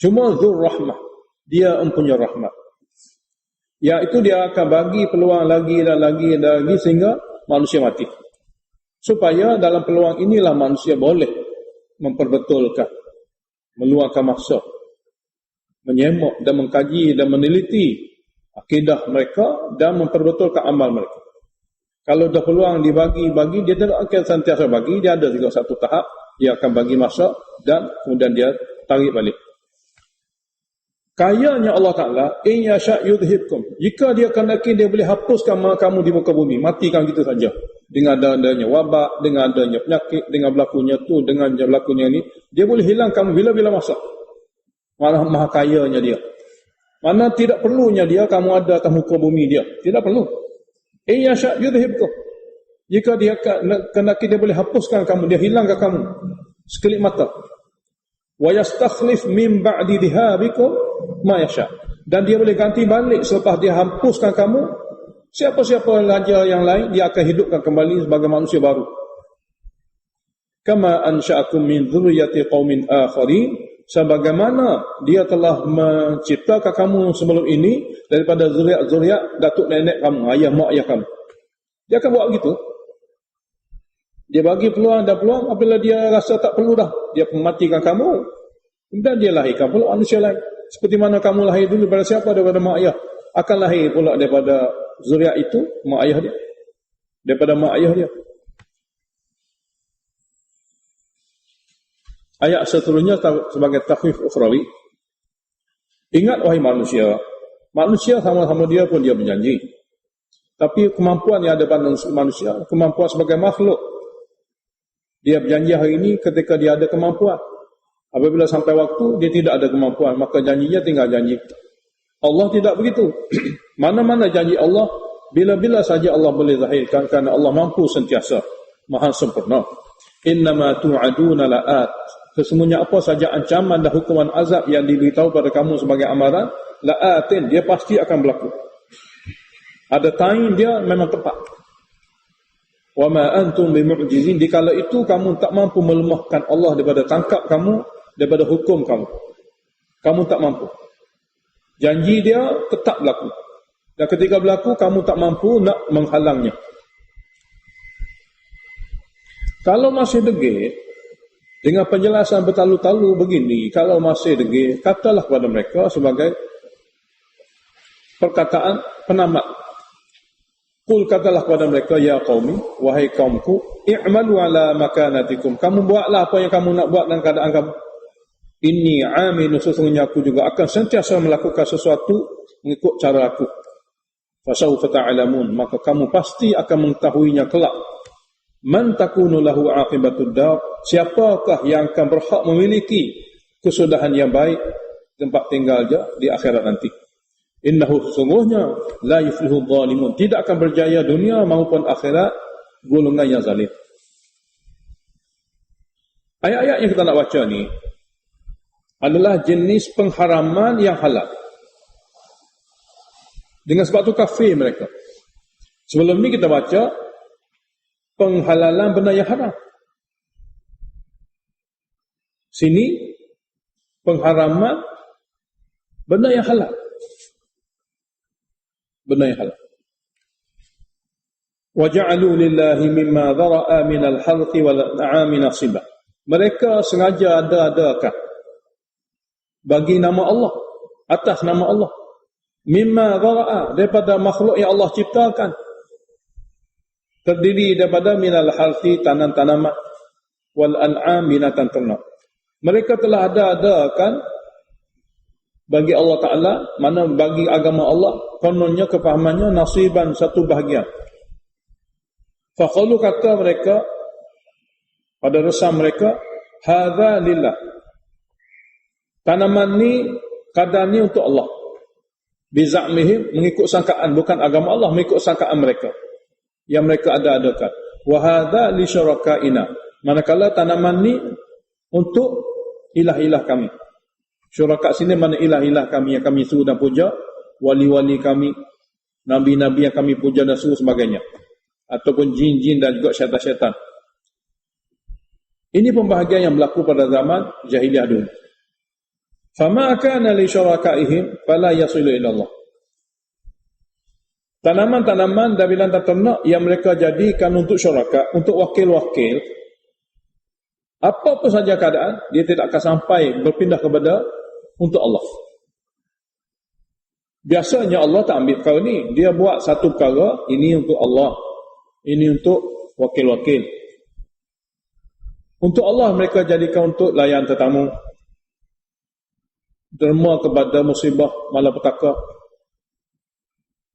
Cuma Dzur Rahmah, dia mempunyai rahmat, iaitu dia akan bagi peluang lagi dan lagi dan lagi sehingga manusia mati, supaya dalam peluang inilah manusia boleh memperbetulkan, meluangkan masa, menyemak dan mengkaji dan meneliti akidah mereka dan memperbetulkan amal mereka. Kalau dah peluang dibagi, dia tidak akan sentiasa bagi. Dia ada juga satu tahap, dia akan bagi masa dan kemudian dia tarik balik. Kayanya Allah Ta'ala, in yasha' yudhibkum. Jika dia kehendaki, dia boleh hapuskan kamu di muka bumi, matikan gitu saja. Dengan adanya wabak, dengan adanya penyakit, dengan berlakunya tu, dengan berlakunya ni, dia boleh hilang kamu bila-bila masa. Maha kayanya dia. Mana tidak perlunya dia kamu ada atas muka bumi dia. Tidak perlu. In yasha' yudhibkum. Jika dia kehendaki, dia boleh hapuskan kamu, dia hilangkan kamu sekelip mata. Wa yastakhlif min ba'di dhihabikum ma yasha. Dan dia boleh ganti balik selepas dia hapuskan kamu, siapa-siapa raja yang lain dia akan hidupkan kembali sebagai manusia baru. Kama ansha'akum min dhurriyyati qaumin akharin, sebagaimana dia telah menciptakan kamu sebelum ini daripada zuriat-zuriat datuk nenek kamu, ayah mak ayah kamu. Dia akan buat begitu. Dia bagi peluang dan peluang, apabila dia rasa tak perlu dah, dia mematikan kamu, dan dia lahirkan pula manusia lain. Seperti mana kamu lahir dulu daripada siapa? Daripada mak ayah. Akan lahir pula daripada zuriat itu, mak ayah dia. Daripada mak ayah dia. Ayat seterusnya sebagai takhwif ukhrawi. Ingat wahai manusia, manusia sama-sama dia pun dia berjanji. Tapi kemampuan yang ada pada manusia, kemampuan sebagai makhluk, dia berjanji hari ini ketika dia ada kemampuan. Apabila sampai waktu dia tidak ada kemampuan, maka janjinya tinggal janji. Allah tidak begitu. Mana-mana janji Allah, bila-bila saja Allah boleh zahirkan, kerana Allah mampu sentiasa, maha sempurna. Innama tu'aduna la'at. Sesungguhnya apa saja ancaman dan hukuman azab yang diberitahu pada kamu sebagai amaran, la'atin, dia pasti akan berlaku. Ada time dia memang tepat. Wa ma antum bimu'jizin, dikala itu kamu tak mampu melemahkan Allah daripada tangkap kamu, daripada hukum kamu. Kamu tak mampu. Janji dia tetap berlaku. Dan ketika berlaku, kamu tak mampu nak menghalangnya. Kalau masih degil, dengan penjelasan bertalu-talu begini, kalau masih degil, katalah kepada mereka sebagai perkataan penamat. Qul, katalah kepada mereka, ya qaumi, wahai kaumku, i'malu ala makanatikum. Kamu buatlah apa yang kamu nak buat dalam keadaan kamu. Inni aminu, sesungguhnya aku juga akan sentiasa melakukan sesuatu mengikut cara aku. Fasawfa ta'lamun, maka kamu pasti akan mengetahuinya kelak. Man takunu lahu aqibatud dar, siapakah yang akan berhak memiliki kesudahan yang baik, tempat tinggal dia di akhirat nanti. Innahu, sungguhnya la yuflihu zalimun, tidak akan berjaya dunia maupun akhirat golongan yang zalim. Ayat-ayat yang kita nak baca ni adalah jenis pengharaman yang halal. Dengan sebab tu kafir mereka. Sebelum ni kita baca penghalalan benda yang haram. Sini pengharaman benda yang halal. Benda yang halal. Wa ja'alu lillahi mimma dhara'a minal harthi wal an'ami nasiba. Mereka sengaja ada-adakan bagi nama Allah, atas nama Allah, mimma dhara'a, daripada makhluk yang Allah ciptakan, terdiri daripada minal harthi, tanam-tanaman, wal an'am, binatang ternak. Mereka telah ada-adakan bagi Allah Ta'ala, mana bagi agama Allah, kononnya kefahamannya nasiban, satu bahagian. Faqalu, kata mereka pada resam mereka, hadza lillah, tanaman ni, kadar ni untuk Allah. Biza'mihim, mengikut sangkaan, bukan agama Allah, mengikut sangkaan mereka yang mereka ada-adakan. Wa hadza li syurakaina, manakala tanaman ni untuk ilah-ilah kami. Syuraka sini mana ilah-ilah kami yang kami suruh dan puja, wali-wali kami, nabi-nabi yang kami puja dan suruh sebagainya, ataupun jin-jin dan juga syaitan-syaitan. Ini pembahagian yang berlaku pada zaman jahiliah dulu. Fama kana li syurakaihim fala yasilu ila Allah. Tanaman-tanaman dan binatang ternak yang mereka jadikan untuk syuraka, untuk wakil-wakil, apa pun saja keadaan, dia tidak akan sampai berpindah kepada untuk Allah. Biasanya Allah tak ambil perkara ni. Dia buat satu perkara, ini untuk Allah. Ini untuk wakil-wakil. Untuk Allah mereka jadikan untuk layan tetamu, derma kepada musibah malapetaka,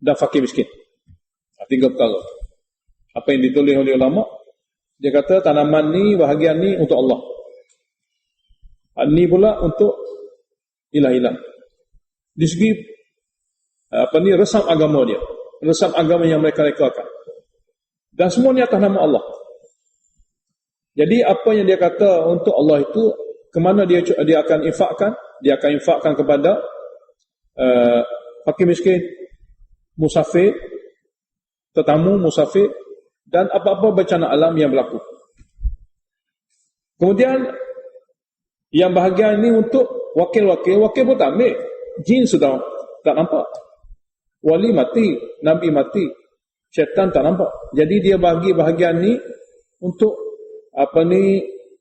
dan fakir miskin. 3 perkara. Apa yang ditulis oleh ulama, dia kata tanaman ni, bahagian ni untuk Allah. Ni pula untuk ilah-ilah. Di segi resam agama dia, resam agama yang mereka rekakan. Dan semua ni atas nama Allah. Jadi apa yang dia kata untuk Allah itu, kemana dia akan infakkan? Dia akan infakkan kepada fakir miskin, musafir, tetamu, musafir, dan apa-apa bencana alam yang berlaku. Kemudian yang bahagian ini untuk wakil-wakil. Wakil pun tak ambil. Jin sudah tak nampak. Wali mati, Nabi mati, syaitan tak nampak. Jadi dia bagi bahagian ni untuk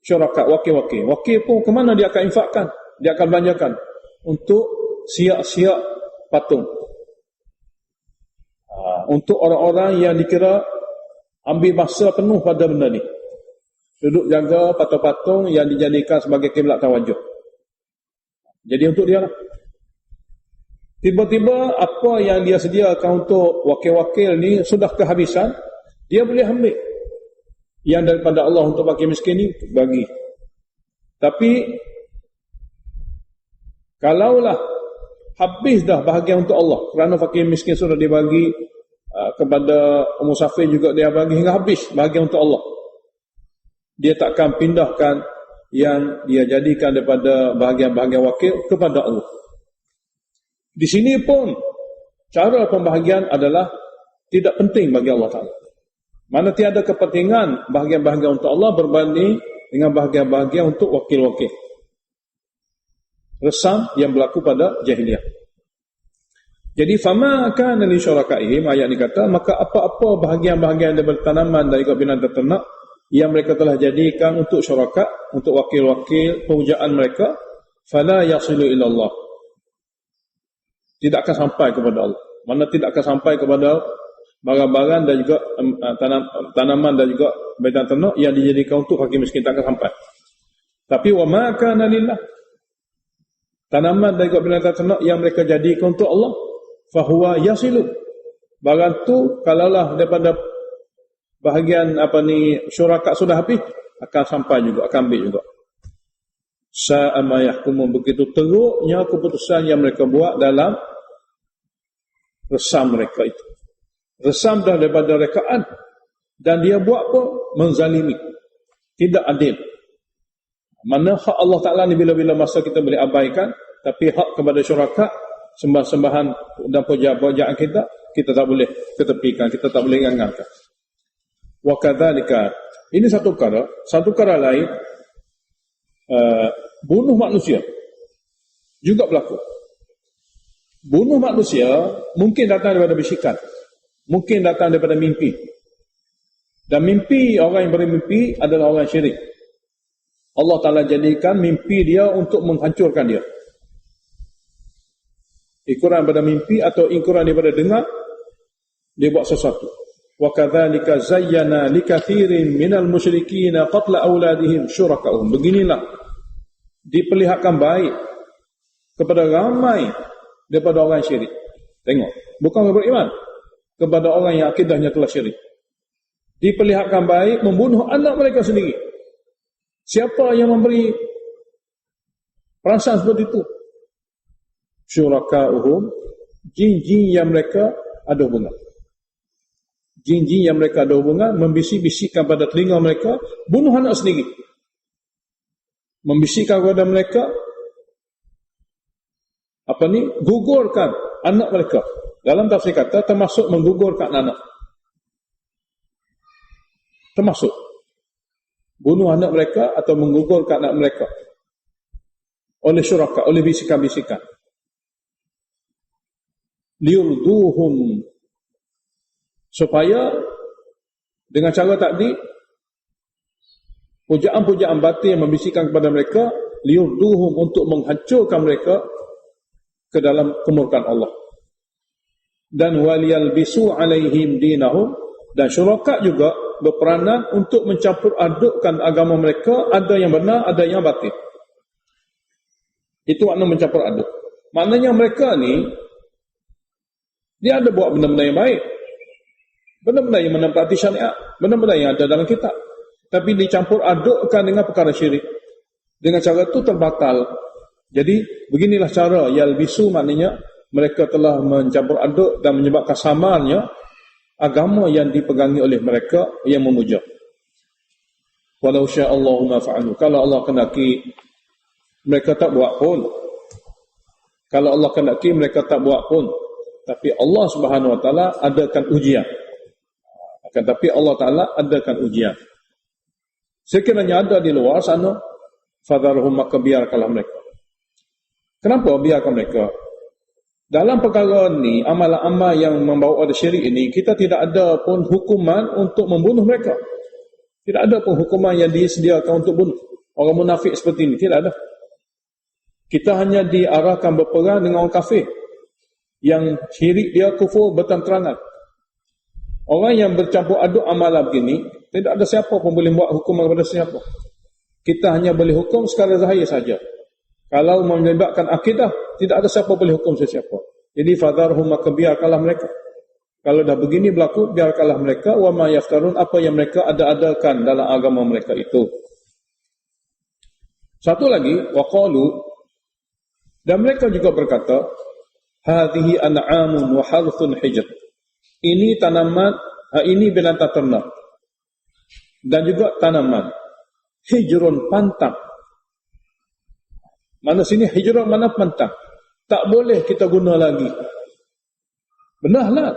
syuraka, wakil-wakil. Wakil pun ke mana dia akan infakkan? Dia akan belanjakan untuk siap-siap patung. Untuk orang-orang yang dikira ambil masa penuh pada benda ni, duduk jaga patung-patung yang dijadikan sebagai kiblat tawajuh. Jadi untuk dia lah. Tiba-tiba apa yang dia sediakan untuk wakil-wakil ni sudah kehabisan, dia boleh ambil yang daripada Allah untuk fakir miskin ni bagi. Tapi kalaulah habis dah bahagian untuk Allah, kerana fakir miskin sudah dibagi, kepada musafir juga dia bagi hingga habis bahagian untuk Allah, dia takkan pindahkan yang dia jadikan daripada bahagian-bahagian wakil kepada Allah. Di sini pun cara pembahagian adalah tidak penting bagi Allah Ta'ala. Mana tiada kepentingan bahagian-bahagian untuk Allah berbanding dengan bahagian-bahagian untuk wakil-wakil. Resam yang berlaku pada jahiliyah. Jadi fama kana li syurakaihim, ayat ni kata, maka apa-apa bahagian-bahagian daripada tanaman dan juga binatang ternak yang mereka telah jadikan untuk syuraka, untuk wakil-wakil pemujaan mereka, fala yasilu ila Allah, tidak akan sampai kepada Allah. Mana tidak akan sampai kepada barang-barang dan juga tanaman dan juga binatang ternak yang dijadikan untuk fakir miskin, tak akan sampai. Tapi wa ma kana lillah, tanaman dan juga binatang ternak yang mereka jadikan untuk Allah, fahuwa yasilu, barang tu kalaulah daripada bahagian syuraka sudah habis, akan sampai juga, akan ambil juga. Sa'a ma yahkumun, begitu teruknya keputusan yang mereka buat dalam resam mereka itu. Resam dah daripada rekaan, dan dia buat pun menzalimi, tidak adil. Mana hak Allah Ta'ala ni bila-bila masa kita boleh abaikan, tapi hak kepada syuraka, sembah-sembahan dan puja-pujaan kita tak boleh ketepikan, kita tak boleh nganggarkan. Wa kadzalika, ini satu perkara lain, bunuh manusia juga berlaku. Bunuh manusia mungkin datang daripada bisikan, mungkin datang daripada mimpi. Dan mimpi, orang yang bermimpi adalah orang syirik. Allah Ta'ala jadikan mimpi dia untuk menghancurkan dia. Ikuran daripada mimpi atau ikuran daripada dengar, dia buat sesuatu. Wa kadzalika zayyana likathirin minal musyrikin qatla auladihim syuraka'um. Beginilah diperlihatkan baik kepada ramai daripada orang syirik. Tengok, bukan orang beriman, kepada orang yang akidahnya telah syirik. Diperlihatkan baik membunuh anak mereka sendiri. Siapa yang memberi perasaan seperti itu? Syuraka'uhum, jin-jin yang mereka ada hubungan. Jin-jin yang mereka ada hubungan membisik-bisikkan pada telinga mereka, bunuh anak sendiri. Membisikkan kepada mereka gugurkan anak mereka. Dalam tafsir kata termasuk menggugurkan anak. Termasuk bunuh anak mereka atau menggugurkan anak mereka oleh syuraka, oleh bisikan-bisikan. Liurduhum, supaya dengan cara tadi, pujaan-pujaan batin yang membisikkan kepada mereka, liurduhum, untuk menghancurkan mereka ke dalam kemurkaan Allah. Dan waliyalbisu alaihim dinahum, Dan syurakat juga berperanan untuk mencampur adukkan agama mereka, ada yang benar, ada yang batil. Itu makna mencampur aduk. Maknanya mereka ni, dia ada buat benda-benda yang baik, benda-benda yang menempati syariat, benda-benda yang ada dalam kitab, tapi dicampur adukkan dengan perkara syirik. Dengan cara itu terbatal. Jadi beginilah cara yalbisu, maknanya mereka telah mencampur aduk dan menyebabkan samarnya agama yang dipegangi oleh mereka yang memuja. Walau sya'allahu ma fa'alu. Kalau Allah kendaki, mereka tak buat pun. Kalau Allah kendaki, mereka tak buat pun. Tapi Allah Subhanahu wa taala adakan ujian. Akan tapi Allah Taala adakan ujian. Sekiranya ada di luar sana, fadharhum, maka biarkanlah mereka. Kenapa biarkan mereka? Dalam perkara ni, amalan-amal yang membawa ada syirik ini, kita tidak ada pun hukuman untuk membunuh mereka. Tidak ada pun hukuman yang disediakan untuk bunuh orang munafik seperti ini. Tidak ada. Kita hanya diarahkan berperang dengan orang kafir yang syirik dia kufur berterang-terangan. Orang yang bercampur aduk amalan begini, tidak ada siapa pun boleh buat hukuman kepada siapa. Kita hanya boleh hukum secara zahir saja. Kalau melibatkan akidah, tidak ada siapa boleh hukum sesiapa. Jadi fadharhum, maka biarkanlah mereka. Kalau dah begini berlaku, biarkanlah mereka. Wa ma yaftarun, apa yang mereka ada-adakan dalam agama mereka itu. Satu lagi, waqalu, dan mereka juga berkata, hadhihi an'amun wa harthun hijr. Ini tanaman, ini binatang ternak dan juga tanaman. Hijrun, pantang. Mana sini hijrun, mana pantang. Tak boleh kita guna lagi. Benar halal.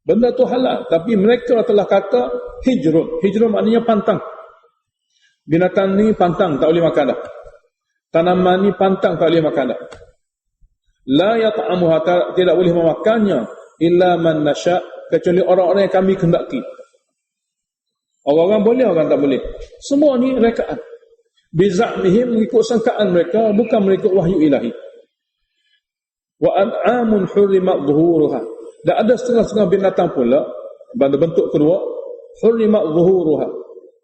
Benda tu halal, tapi mereka telah kata hijrun. Hijrun maknanya pantang. Binatang ni pantang, tak boleh makan dah. Tanaman ni pantang, tak boleh makan dah. La yat'amuha, tidak boleh memakannya illa man nasya, kecuali orang-orang yang kami kehendaki. Orang-orang boleh, orang tak boleh. Semua ni rekaan. Biza'mihim, mengikut sangkaan mereka, bukan mengikut wahyu ilahi. Wa an'amun hurrimat zuhuruha, dan ada setengah-setengah binatang pula, pada bentuk kedua, hurrimat zuhuruha,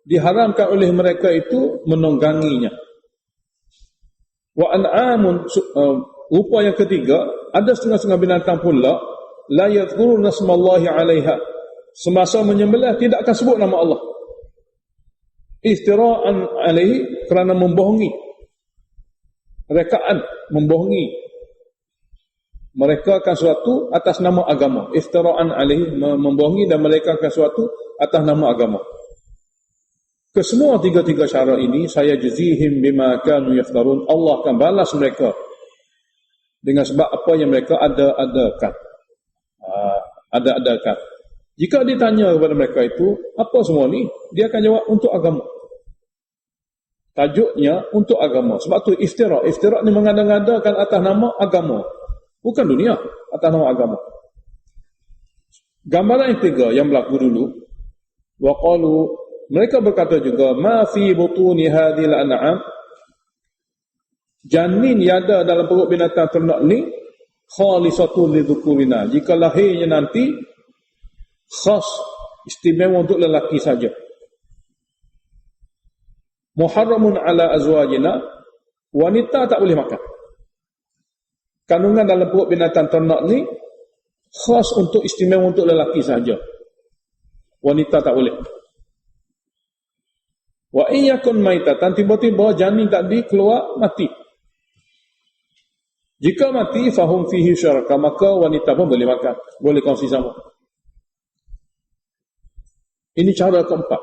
diharamkan oleh mereka itu menungganginya. Wa an'amun, rupa yang ketiga, ada setengah-setengah binatang pula, la yadhkuruna smallahi 'alaiha, semasa menyembelih tidak akan sebut nama Allah. Iftira'an 'alaihi, kerana membohongi. Rekaan, membohongi. Mereka akan sesuatu atas nama agama. Iftira'an 'alaihi, membohongi dan mereka akan sesuatu atas nama agama. Kesemua tiga-tiga cara ini, saya jazihim bima kanu yaftarun, Allah akan balas mereka dengan sebab apa yang mereka ada-adakan. Ada-adakan. Jika ditanya kepada mereka itu, apa semua ni? Dia akan jawab, untuk agama. Tajuknya, untuk agama. Sebab tu iftira'. Iftira' ni mengada-ngadakan atas nama agama. Bukan dunia, atas nama agama. Gambaran yang tiga yang berlaku dulu, waqalu, mereka berkata juga, ma fi butuni hadhil an'am, janin yang ada dalam perut binatang ternak ni, khalisatun lidzukurina, jika lahirnya nanti khas, istimewa untuk lelaki saja. Muharramun ala azwajina, wanita tak boleh makan. Kandungan dalam perut binatang ternak ni khas untuk istimewa untuk lelaki saja. Wanita tak boleh. Wa in yakun maitatan, tiba-tiba janin tadi keluar mati. Jika mati, fahum fihi syaraka, maka wanita pun boleh makan, boleh kongsi sama. Ini cara keempat.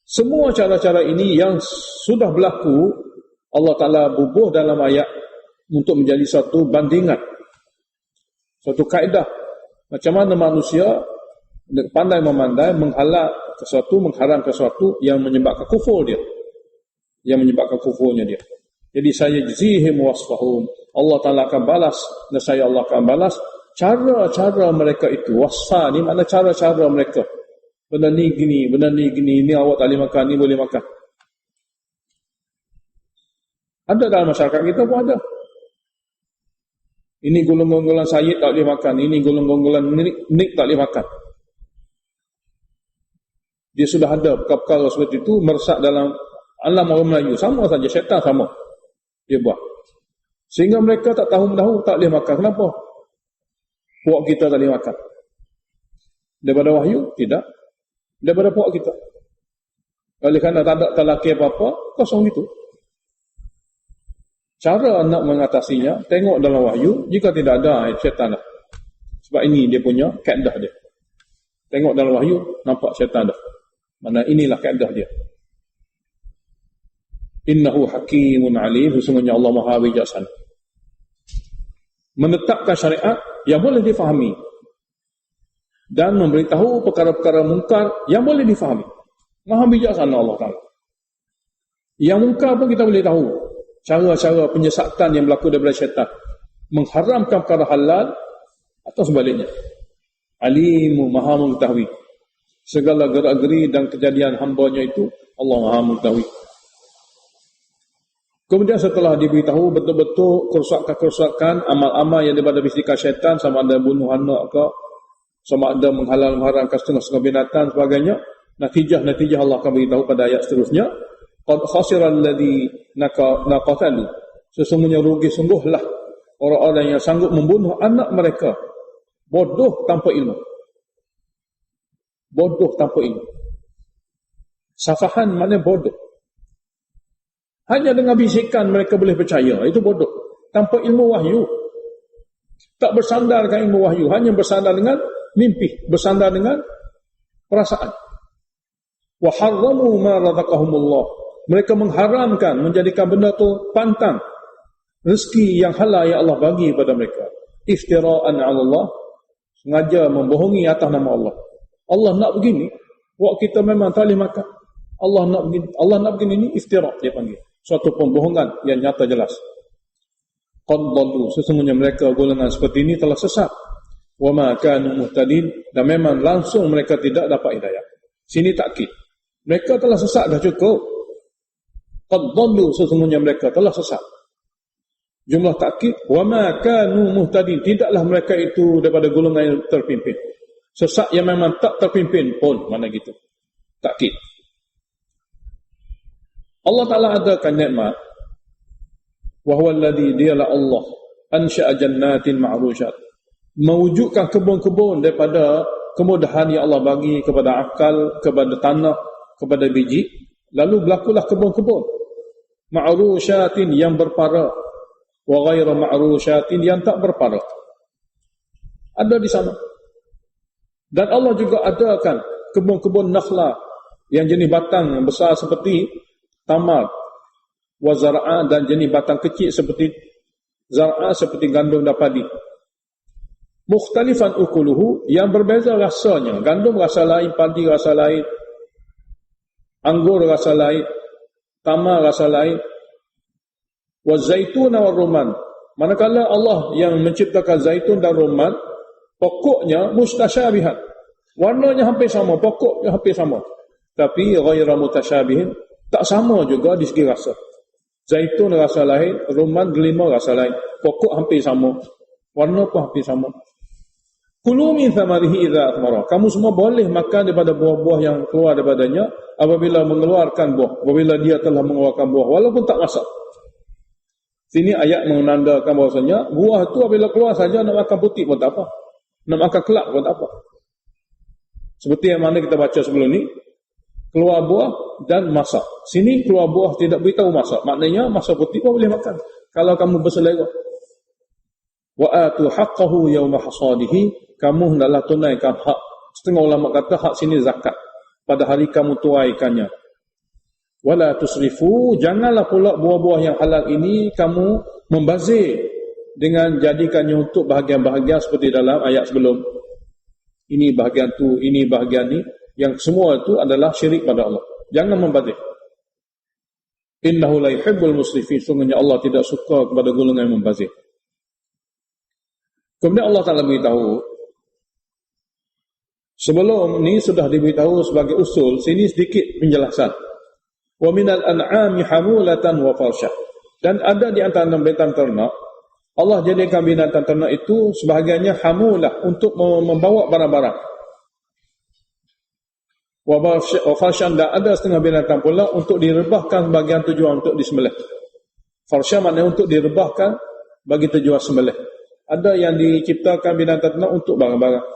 Semua cara-cara ini yang sudah berlaku, Allah Ta'ala bubuh dalam ayat untuk menjadi suatu bandingan, suatu kaedah. Macam mana manusia pandai memandai, menghalal sesuatu, mengharamkan sesuatu yang menyebabkan kufur dia, yang menyebabkan kufurnya dia. Jadi saya jazihim wasfahum, Allah Ta'ala akan balas, dan saya Allah akan balas cara-cara mereka itu. Wasfa ni makna cara-cara mereka. Benda ni gini, benda ni gini, ni awak tak boleh makan, ni boleh makan. Ada dalam masyarakat kita pun ada. Ini golongan-golongan Sayyid tak boleh makan, ini golongan-golongan ni tak boleh makan. Dia sudah ada perkara-perkara seperti itu meresap dalam alam orang Melayu. Sama saja, syaitan sama. Dia buat. Sehingga mereka tak tahu menahu, tak boleh makan. Kenapa? Puak kita tak boleh makan. Daripada wahyu? Tidak. Daripada puak kita. Oleh kerana tak ada talaki apa-apa, kosong gitu. Cara nak mengatasinya, tengok dalam wahyu, jika tidak ada syaitan dah. Sebab ini dia punya kaedah dia. Tengok dalam wahyu, nampak syaitan dah. Mana inilah kaedah dia. Innahu hakimun alim, sesungguhnya Allah Maha Bijaksana. Menetapkan syariat yang boleh difahami dan memberitahu perkara-perkara mungkar yang boleh difahami. Maha bijaksana Allah Ta'ala. Yang mungkar pun kita boleh tahu cara-cara penyesatan yang berlaku daripada syaitan, mengharamkan perkara halal atau sebaliknya. Alimu, maha mengetahui segala gerak-geri dan kejadian hambanya itu. Allah Maha mengetahui. Kemudian setelah diberitahu betul-betul kerosakan-kerosakan amal-amal yang daripada bisikan syaitan, sama ada bunuh anak ke, sama ada menghalang-haramkan setengah-setengah binatang sebagainya, natijah Allah akan beritahu pada ayat seterusnya. Qad khasira alladhi naqatalu, sesungguhnya rugi sungguhlah orang-orang yang sanggup membunuh anak mereka. Bodoh tanpa ilmu. Bodoh tanpa ilmu. Safahan mana bodoh. Hanya dengan bisikan mereka boleh percaya. Itu bodoh. Tanpa ilmu wahyu. Tak bersandarkan ilmu wahyu. Hanya bersandar dengan mimpi. Bersandar dengan perasaan. Wa harramu ma razaqahumullah. Mereka mengharamkan, menjadikan benda tu pantang. Rezeki yang halal yang Allah bagi kepada mereka. Iftira'an 'ala Allah. Sengaja membohongi atas nama Allah. Allah nak begini. Buat kita memang tak boleh makan. Allah nak begini ni iftira' dia panggil. Suatu pembohongan yang nyata jelas. Qad dallu, sesungguhnya mereka golongan seperti ini telah sesat. Wa ma kanu muhtadin, dan memang langsung mereka tidak dapat hidayah. Sini takkid. Mereka telah sesat dah cukup. Qad dallu, sesungguhnya mereka telah sesat. Jumlah takkid, wa ma kanu muhtadin, tidaklah mereka itu daripada golongan yang terpimpin. Sesat yang memang tak terpimpin pun, mana gitu. Takkid. Allah Ta'ala adakan nikmat. Wa huwa alladhi, dialah Allah, ansha'a jannatin ma'rusyat, mewujudkan kebun-kebun daripada kemudahan yang Allah bagi kepada akal, kepada tanah, kepada biji. Lalu berlakulah kebun-kebun ma'rusyatin yang berpara, wa ghairu ma'rusyatin yang tak berpara. Ada di sana. Dan Allah juga adakan kebun-kebun nakhla yang jenis batang yang besar seperti tamar, wa zar'a, dan jenis batang kecil seperti zar'a, seperti gandum dan padi. Mukhtalifan ukuluhu, yang berbeza rasanya. Gandum rasa lain, padi rasa lain, anggur rasa lain, tamar rasa lain. Wa zaitun wa rumman, manakala Allah yang menciptakan zaitun dan rumman, pokoknya mustasyabihan, warnanya hampir sama, pokoknya hampir sama, tapi ghairu mutasyabihin, tak sama juga di segi rasa. Zaitun rasa lain, rumman delima rasa lain, pokok hampir sama, warna pun hampir sama. Kulu min thamarihi idza athmara, kamu semua boleh makan daripada buah-buah yang keluar daripadanya apabila mengeluarkan buah, apabila dia telah mengeluarkan buah, walaupun tak masak. Sini ayat menandakan bahawasanya buah itu apabila keluar saja, nak makan putih pun tak apa, nak makan kelak pun tak apa. Seperti yang mana kita baca sebelum ni, keluar buah dan masak. Sini keluar buah tidak beritahu masak, maknanya masak putih pun boleh makan kalau kamu berselera. Wa atu haqqahu yawma hasadihi, kamu hendaklah tunaikan hak. Setengah ulama kata hak sini zakat, pada hari kamu tuaikannya. Wala tusrifu, janganlah pula buah-buah yang halal ini kamu membazir dengan jadikannya untuk bahagian-bahagian seperti dalam ayat sebelum. Ini bahagian tu, ini bahagian ni, yang semua itu adalah syirik pada Allah. Jangan membazir. Innahu la yuhibbul musrifin, sungguhnya Allah tidak suka kepada golongan yang membazir. Kemudian Allah Ta'ala beritahu, sebelum ni sudah diberitahu sebagai usul, sini sedikit penjelasan. Wa minal an'ami hamulatan wa farsyah, dan ada di antara binatang ternak, Allah jadikan binatang ternak itu sebahagiannya hamulah, untuk membawa barang-barang. Wa farsyan, dan ada setengah binatang pula untuk direbahkan bagian tujuan untuk disembelih. Farsyan maknanya untuk direbahkan bagi tujuan sembelih. Ada yang diciptakan binatang ternak untuk barang-barang.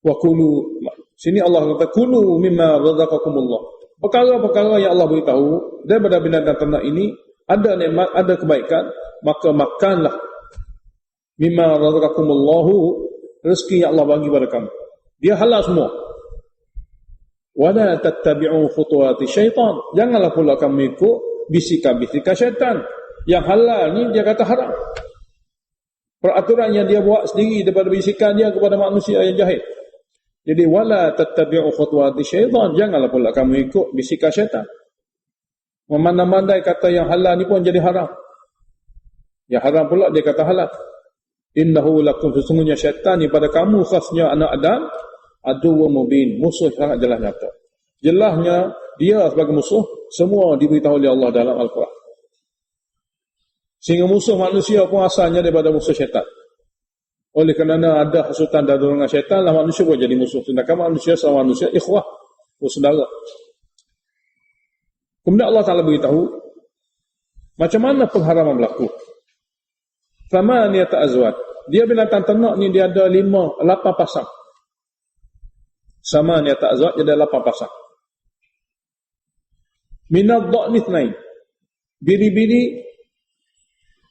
Wa kulu, sini Allah kata kulu mimma razaqakumullah. Perkara-perkara yang Allah beritahu daripada binatang ternak ini ada nikmat, ada kebaikan, maka makanlah mimma razaqakumullahu, rezeki yang Allah bagi pada kamu. Dia halal semua. Wala tattabi'u khutuwati syaitan, janganlah pula kamu ikut bisikan-bisikan syaitan. Yang halal ni dia kata haram. Peraturan yang dia buat sendiri daripada bisikan dia kepada manusia yang jahil. Jadi wala tattabi'u khutuwati syaitan, janganlah pula kamu ikut bisikan syaitan. Memandai-mandai kata yang halal ni pun jadi haram. Yang haram pula dia kata halal. Innahu lakum, sesungguhnya syaitan ni pada kamu, khasnya anak Adam, aduwwun mubin, musuh sangat jelas nyata. Jelasnya dia sebagai musuh, semua diberitahu oleh Allah dalam Al-Quran. Sehingga musuh manusia pun asalnya daripada musuh syaitan. Oleh kerana ada hasutan dan dorongan syaitan, lah manusia pun jadi musuh. Sedangkan manusia sama manusia ikhwah, bersaudara. Kemudian Allah Ta'ala beritahu macam mana pengharaman berlaku. Thamaniyata azwaj, dia binatang ternak ni dia ada 8 pasang. Sama ni ta'zat, dia ada 8 pasang. Minad dha'ni ithnain, biri-biri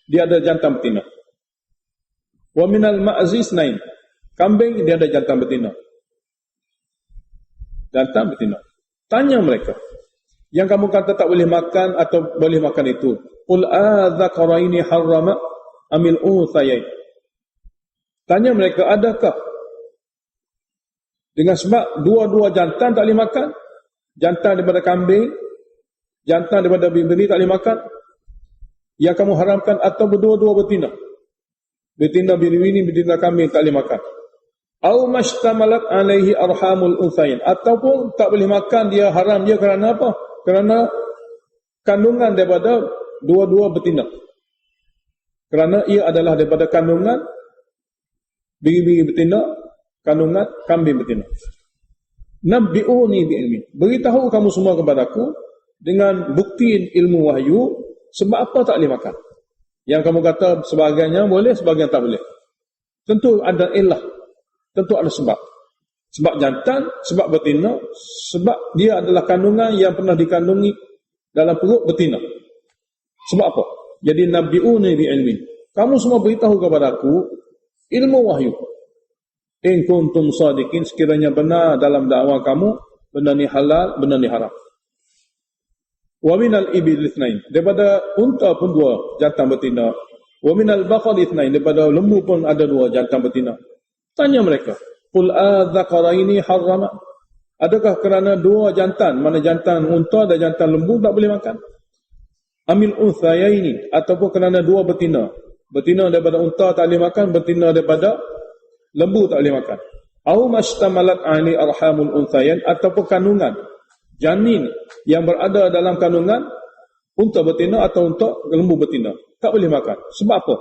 dia ada jantan betina. Wa minal ma'zi ithnain, kambing dia ada jantan betina. Jantan betina. Tanya mereka, yang kamu kata tak boleh makan atau boleh makan itu, qul adzakaraini harrama amil unthayain. Tanya mereka, adakah dengan sebab dua-dua jantan tak boleh makan, jantan daripada kambing, jantan daripada biri tak boleh makan, yang kamu haramkan, atau berdua-dua betina, betina biri, betina kambing tak boleh makan. Au mashtamalat alaihi arhamul unthayain, ataupun tak boleh makan, dia haram dia kerana apa? Kerana kandungan daripada dua-dua betina. Kerana ia adalah daripada kandungan biri betina, kandungan kambing betina. Nabbi'uni bi'ilmi, beritahu kamu semua kepadaku dengan bukti ilmu wahyu, sebab apa tak boleh makan. Yang kamu kata sebahagiannya boleh, sebahagian tak boleh. Tentu ada illah, tentu ada sebab. Sebab jantan, sebab betina, sebab dia adalah kandungan yang pernah dikandungi dalam perut betina. Sebab apa? Jadi nabbi'uni bi'ilmi, kamu semua beritahu kepadaku ilmu wahyu. In kuntum sadiqin, sekiranya benar dalam dakwah kamu, benda ni halal, benda ni haram. Wa minal ibil ithnain, daripada unta pun 2 jantan betina. Wa minal baqar ithnain, daripada lembu pun ada 2 jantan betina. Tanya mereka, qul adzakaraini harrama, adakah kerana 2 jantan, mana jantan unta dan jantan lembu tak boleh makan? Amil unthayaini, ataupun kerana 2 betina. Betina daripada unta tak boleh makan, betina daripada lembu tak boleh makan. Au mashtamalat ali arhamul unthayan, ataupun kandungan janin yang berada dalam kandungan unta betina atau unta lembu betina tak boleh makan. Sebab apa?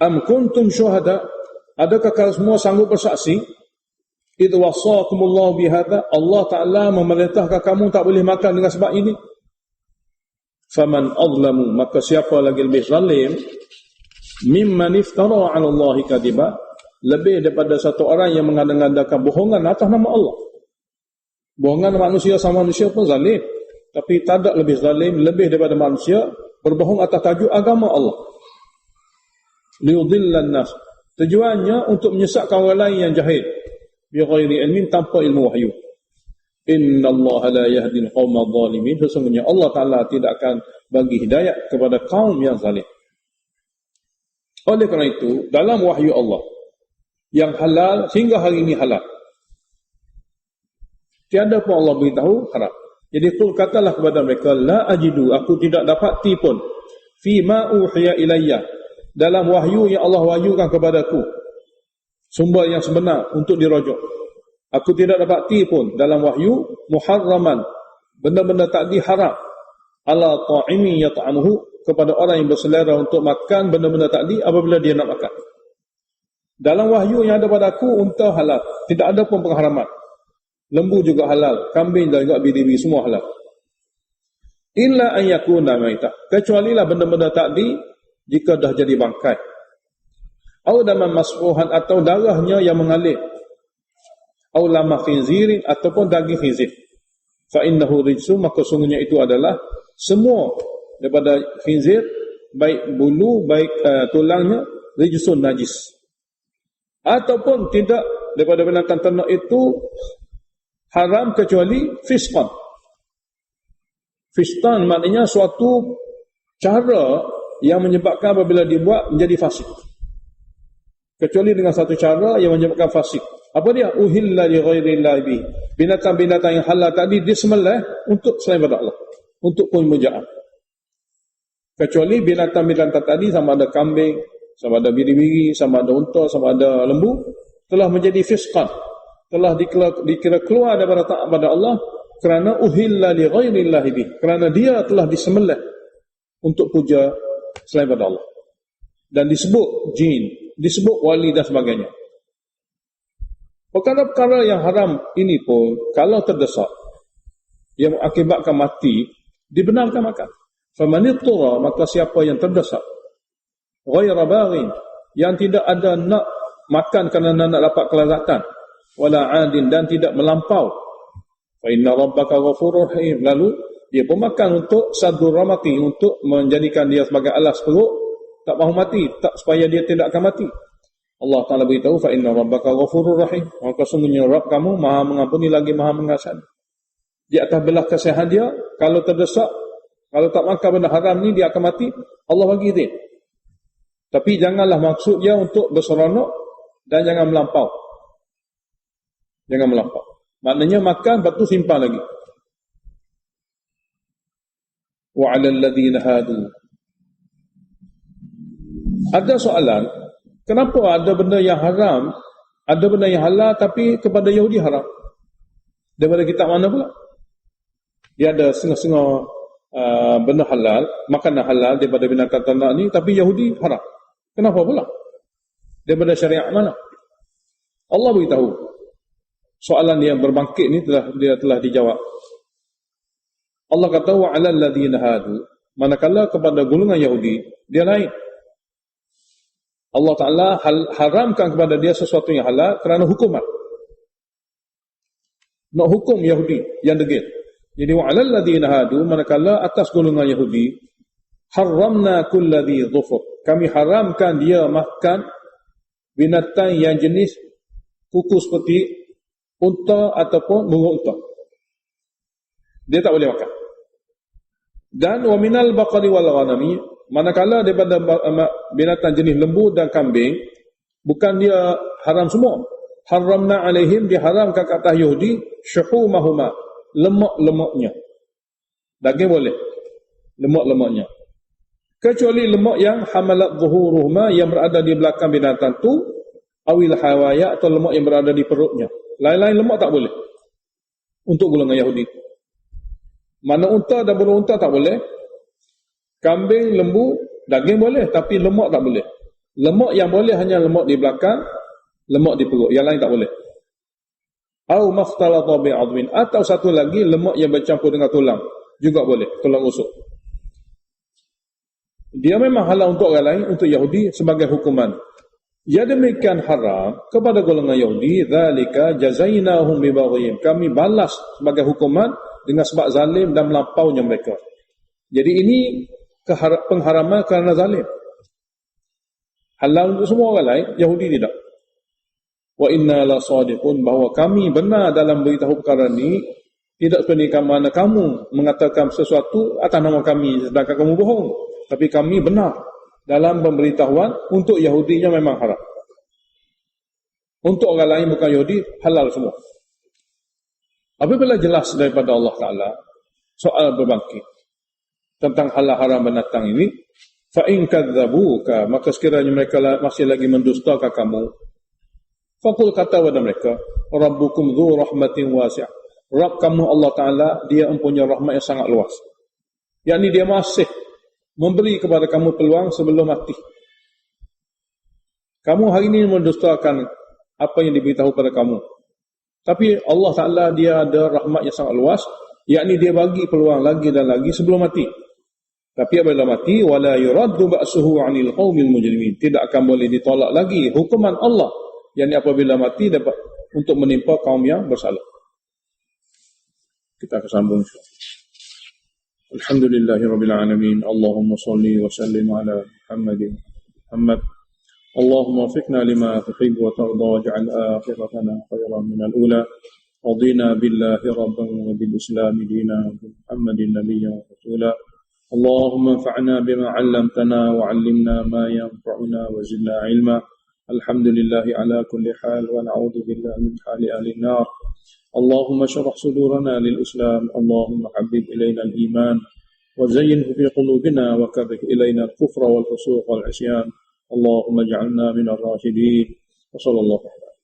Am kuntum syuhada, adakah kalian semua sanggup bersaksi? Idh wasakumullahu bihadza, Allah Ta'ala memerintahkan kamu tak boleh makan dengan sebab ini. Faman azlamu, maka siapa lagi lebih zalim, mimman iftara 'ala Allahi kadiba, lebih daripada satu orang yang mengada-ngadakan bohongan atas nama Allah. Bohongan manusia sama manusia pun zalim, tapi tak ada lebih zalim lebih daripada manusia berbohong atas tajuk agama Allah. Liyudillan nas, tujuannya untuk menyesatkan orang lain yang jahil, bi ghairi ilmin, tanpa ilmu wahyu. Innallaha la yahdil qaumadh dhalimin, sesungguhnya Allah Ta'ala tidak akan bagi hidayah kepada kaum yang zalim. Oleh kerana itu, dalam wahyu Allah yang halal sehingga hari ini halal, tiada pun Allah beritahu haram. Jadi qul, katalah kepada mereka, la ajidu, aku tidak dapati pun, fi ma uhiya ilayya, dalam wahyu yang Allah wahyukan kepadaku, sumber yang sebenar untuk dirujuk, aku tidak dapati pun dalam wahyu muharraman, benda-benda takdir haram, ala ta'imi yat'amuhu, kepada orang yang berselera untuk makan benda-benda takdir apabila dia nak makan. Dalam wahyu yang ada pada aku, unta halal. Tidak ada pun pengharaman. Lembu juga halal. Kambing dan juga biri semua halal. Illa an yakuna maitah. Kecuali lah benda-benda tadi jika dah jadi bangkai. Au daman masfuhan, atau darahnya yang mengalir. Au lama khinzirin, ataupun daging khinzir. Fa innahu rijsun, maka sungguhnya itu adalah semua daripada khinzir, baik bulu, baik tulangnya, rijsun, najis. Ataupun tidak, daripada binatang ternak itu haram kecuali fisqan. Fisqan maknanya suatu cara yang menyebabkan apabila dibuat menjadi fasik. Kecuali dengan satu cara yang menyebabkan fasik. Apa dia? Uhilla li ghairillahi bih. Binatang-binatang yang halal tadi disembelih untuk selain pada Allah, untuk pemujaan. Kecuali binatang-binatang tadi, sama ada kambing, sama ada biri-biri, sama ada unta, sama ada lembu, telah menjadi fisqan, telah dikira keluar daripada taat pada Allah, kerana uhilla li ghairillahi bih, kerana dia telah disembelih untuk puja selain pada Allah. Dan disebut jin, disebut wali dan sebagainya. Perkara-perkara yang haram ini pun, kalau terdesak, yang mengakibatkan mati, dibenarkan makan. Famanittura, maka siapa yang terdesak, ghaira baghin, yang tidak ada nak makan kerana nak dapat kelazatan, wala adin, dan tidak melampau, fa inna rabbaka ghafurur rahim, lalu dia pun makan untuk sadur ramati, untuk menjadikan dia sebagai alas perut, tak mahu mati, tak supaya dia tidak akan mati. Allah Ta'ala beritahu, fa inna rabbaka ghafurur rahim, maka sungguhnya Rabb kamu maha mengampuni lagi maha mengasihani. Di atas belah kasihan dia, kalau terdesak, kalau tak makan benda haram ni dia akan mati, Allah bagi izin. Tapi janganlah maksud dia untuk berseronok dan jangan melampau. Jangan melampau. Maknanya makan, lepas tu simpan lagi. Wa 'alal ladzina hadu. Ada soalan, kenapa ada benda yang haram, ada benda yang halal, tapi kepada Yahudi haram? Daripada kitab mana pula? Dia ada setengah-setengah benda halal, makanan halal daripada binatang ternak ni, tapi Yahudi haram. Kenapa pula? Daripada syariat mana? Allah beritahu. Soalan yang berbangkit ni dia telah dijawab. Allah kata wa 'alal ladzina hadu, manakala kepada golongan Yahudi dia lain. Allah Ta'ala haramkan kepada dia sesuatu yang halal kerana hukuman. Nak hukum Yahudi yang degil. Jadi wa 'alal ladzina hadu, manakala atas golongan Yahudi, haramna kulladzi dhufur, kami haramkan dia makan binatang yang jenis kuku seperti unta ataupun burung unta. Dia tak boleh makan. Dan wa minal baqari wal ghanami, manakala daripada binatang jenis lembu dan kambing, bukan dia haram semua. Haramna alaihim, diharamkan ke atas Yahudi, syuhumahuma, lemak-lemaknya. Daging boleh, lemak-lemaknya. Kecuali lemak yang hamalat zuhuruhuma, yang berada di belakang binatang tu, awil hawaya, atau lemak yang berada di perutnya. Lain-lain lemak tak boleh untuk golongan Yahudi. Mana unta dan burung unta tak boleh. Kambing, lembu, daging boleh, tapi lemak tak boleh. Lemak yang boleh hanya lemak di belakang, lemak di perut, yang lain tak boleh. Au maftalata bi'admin, atau satu lagi lemak yang bercampur dengan tulang, juga boleh, tulang rusuk. Dia memang halal untuk orang lain, untuk Yahudi sebagai hukuman. Ya demikian haram kepada golongan Yahudi, zalika jazainahum bibaghihim, kami balas sebagai hukuman dengan sebab zalim dan melampaunya mereka. Jadi ini pengharaman kerana zalim. Halal untuk semua orang lain, Yahudi tidak. Wa inna la sadiqun, bahawa kami benar dalam beritahu perkara ini, tidak seperti mana kamu mengatakan sesuatu atas nama kami sedangkan kamu bohong. Tapi kami benar dalam pemberitahuan untuk Yahudinya memang haram. Untuk orang lain bukan Yahudi, halal semua. Apabila jelas daripada Allah Ta'ala soal berbangkit tentang halal haram binatang ini, fa in kadzabuka, maka sekiranya mereka masih lagi mendustakan kamu, faqul, kata kepada mereka, rabbukum dzu rahmatin wasi'ah, Rabb kamu Allah Ta'ala dia mempunyai rahmat yang sangat luas, yakni dia masih memberi kepada kamu peluang sebelum mati. Kamu hari ini mendustakan apa yang diberitahu pada kamu. Tapi Allah Ta'ala dia ada rahmat yang sangat luas, yakni dia bagi peluang lagi dan lagi sebelum mati. Tapi apabila mati, wala yuraddu ba'suhu 'anil qaumil mujrimin. Tidak akan boleh ditolak lagi hukuman Allah, yakni apabila mati dapat untuk menimpa kaum yang bersalah. Kita akan sambung insya-Allah. Alhamdulillahirabbil alamin. Allahumma shalli wa sallim ala Muhammad. اللهم وفقنا لما تحب وترضى واجعل آخرتنا خيرا من الأولى. رضينا بالله ربا وبالإسلام دينا وبمحمد نبيا ورسولا. اللهم انفعنا بما علمتنا وعلمنا ما ينفعنا وزدنا علما. الحمد لله على كل حال ونعوذ بالله من حال أهل النار. اللهم اشرح صدورنا للإسلام. اللهم حبب إلينا الإيمان وزينه في قلوبنا وكره إلينا الكفر والفسوق والعصيان. اللهم اجعلنا من الراشدين وصلى الله عليه وسلم.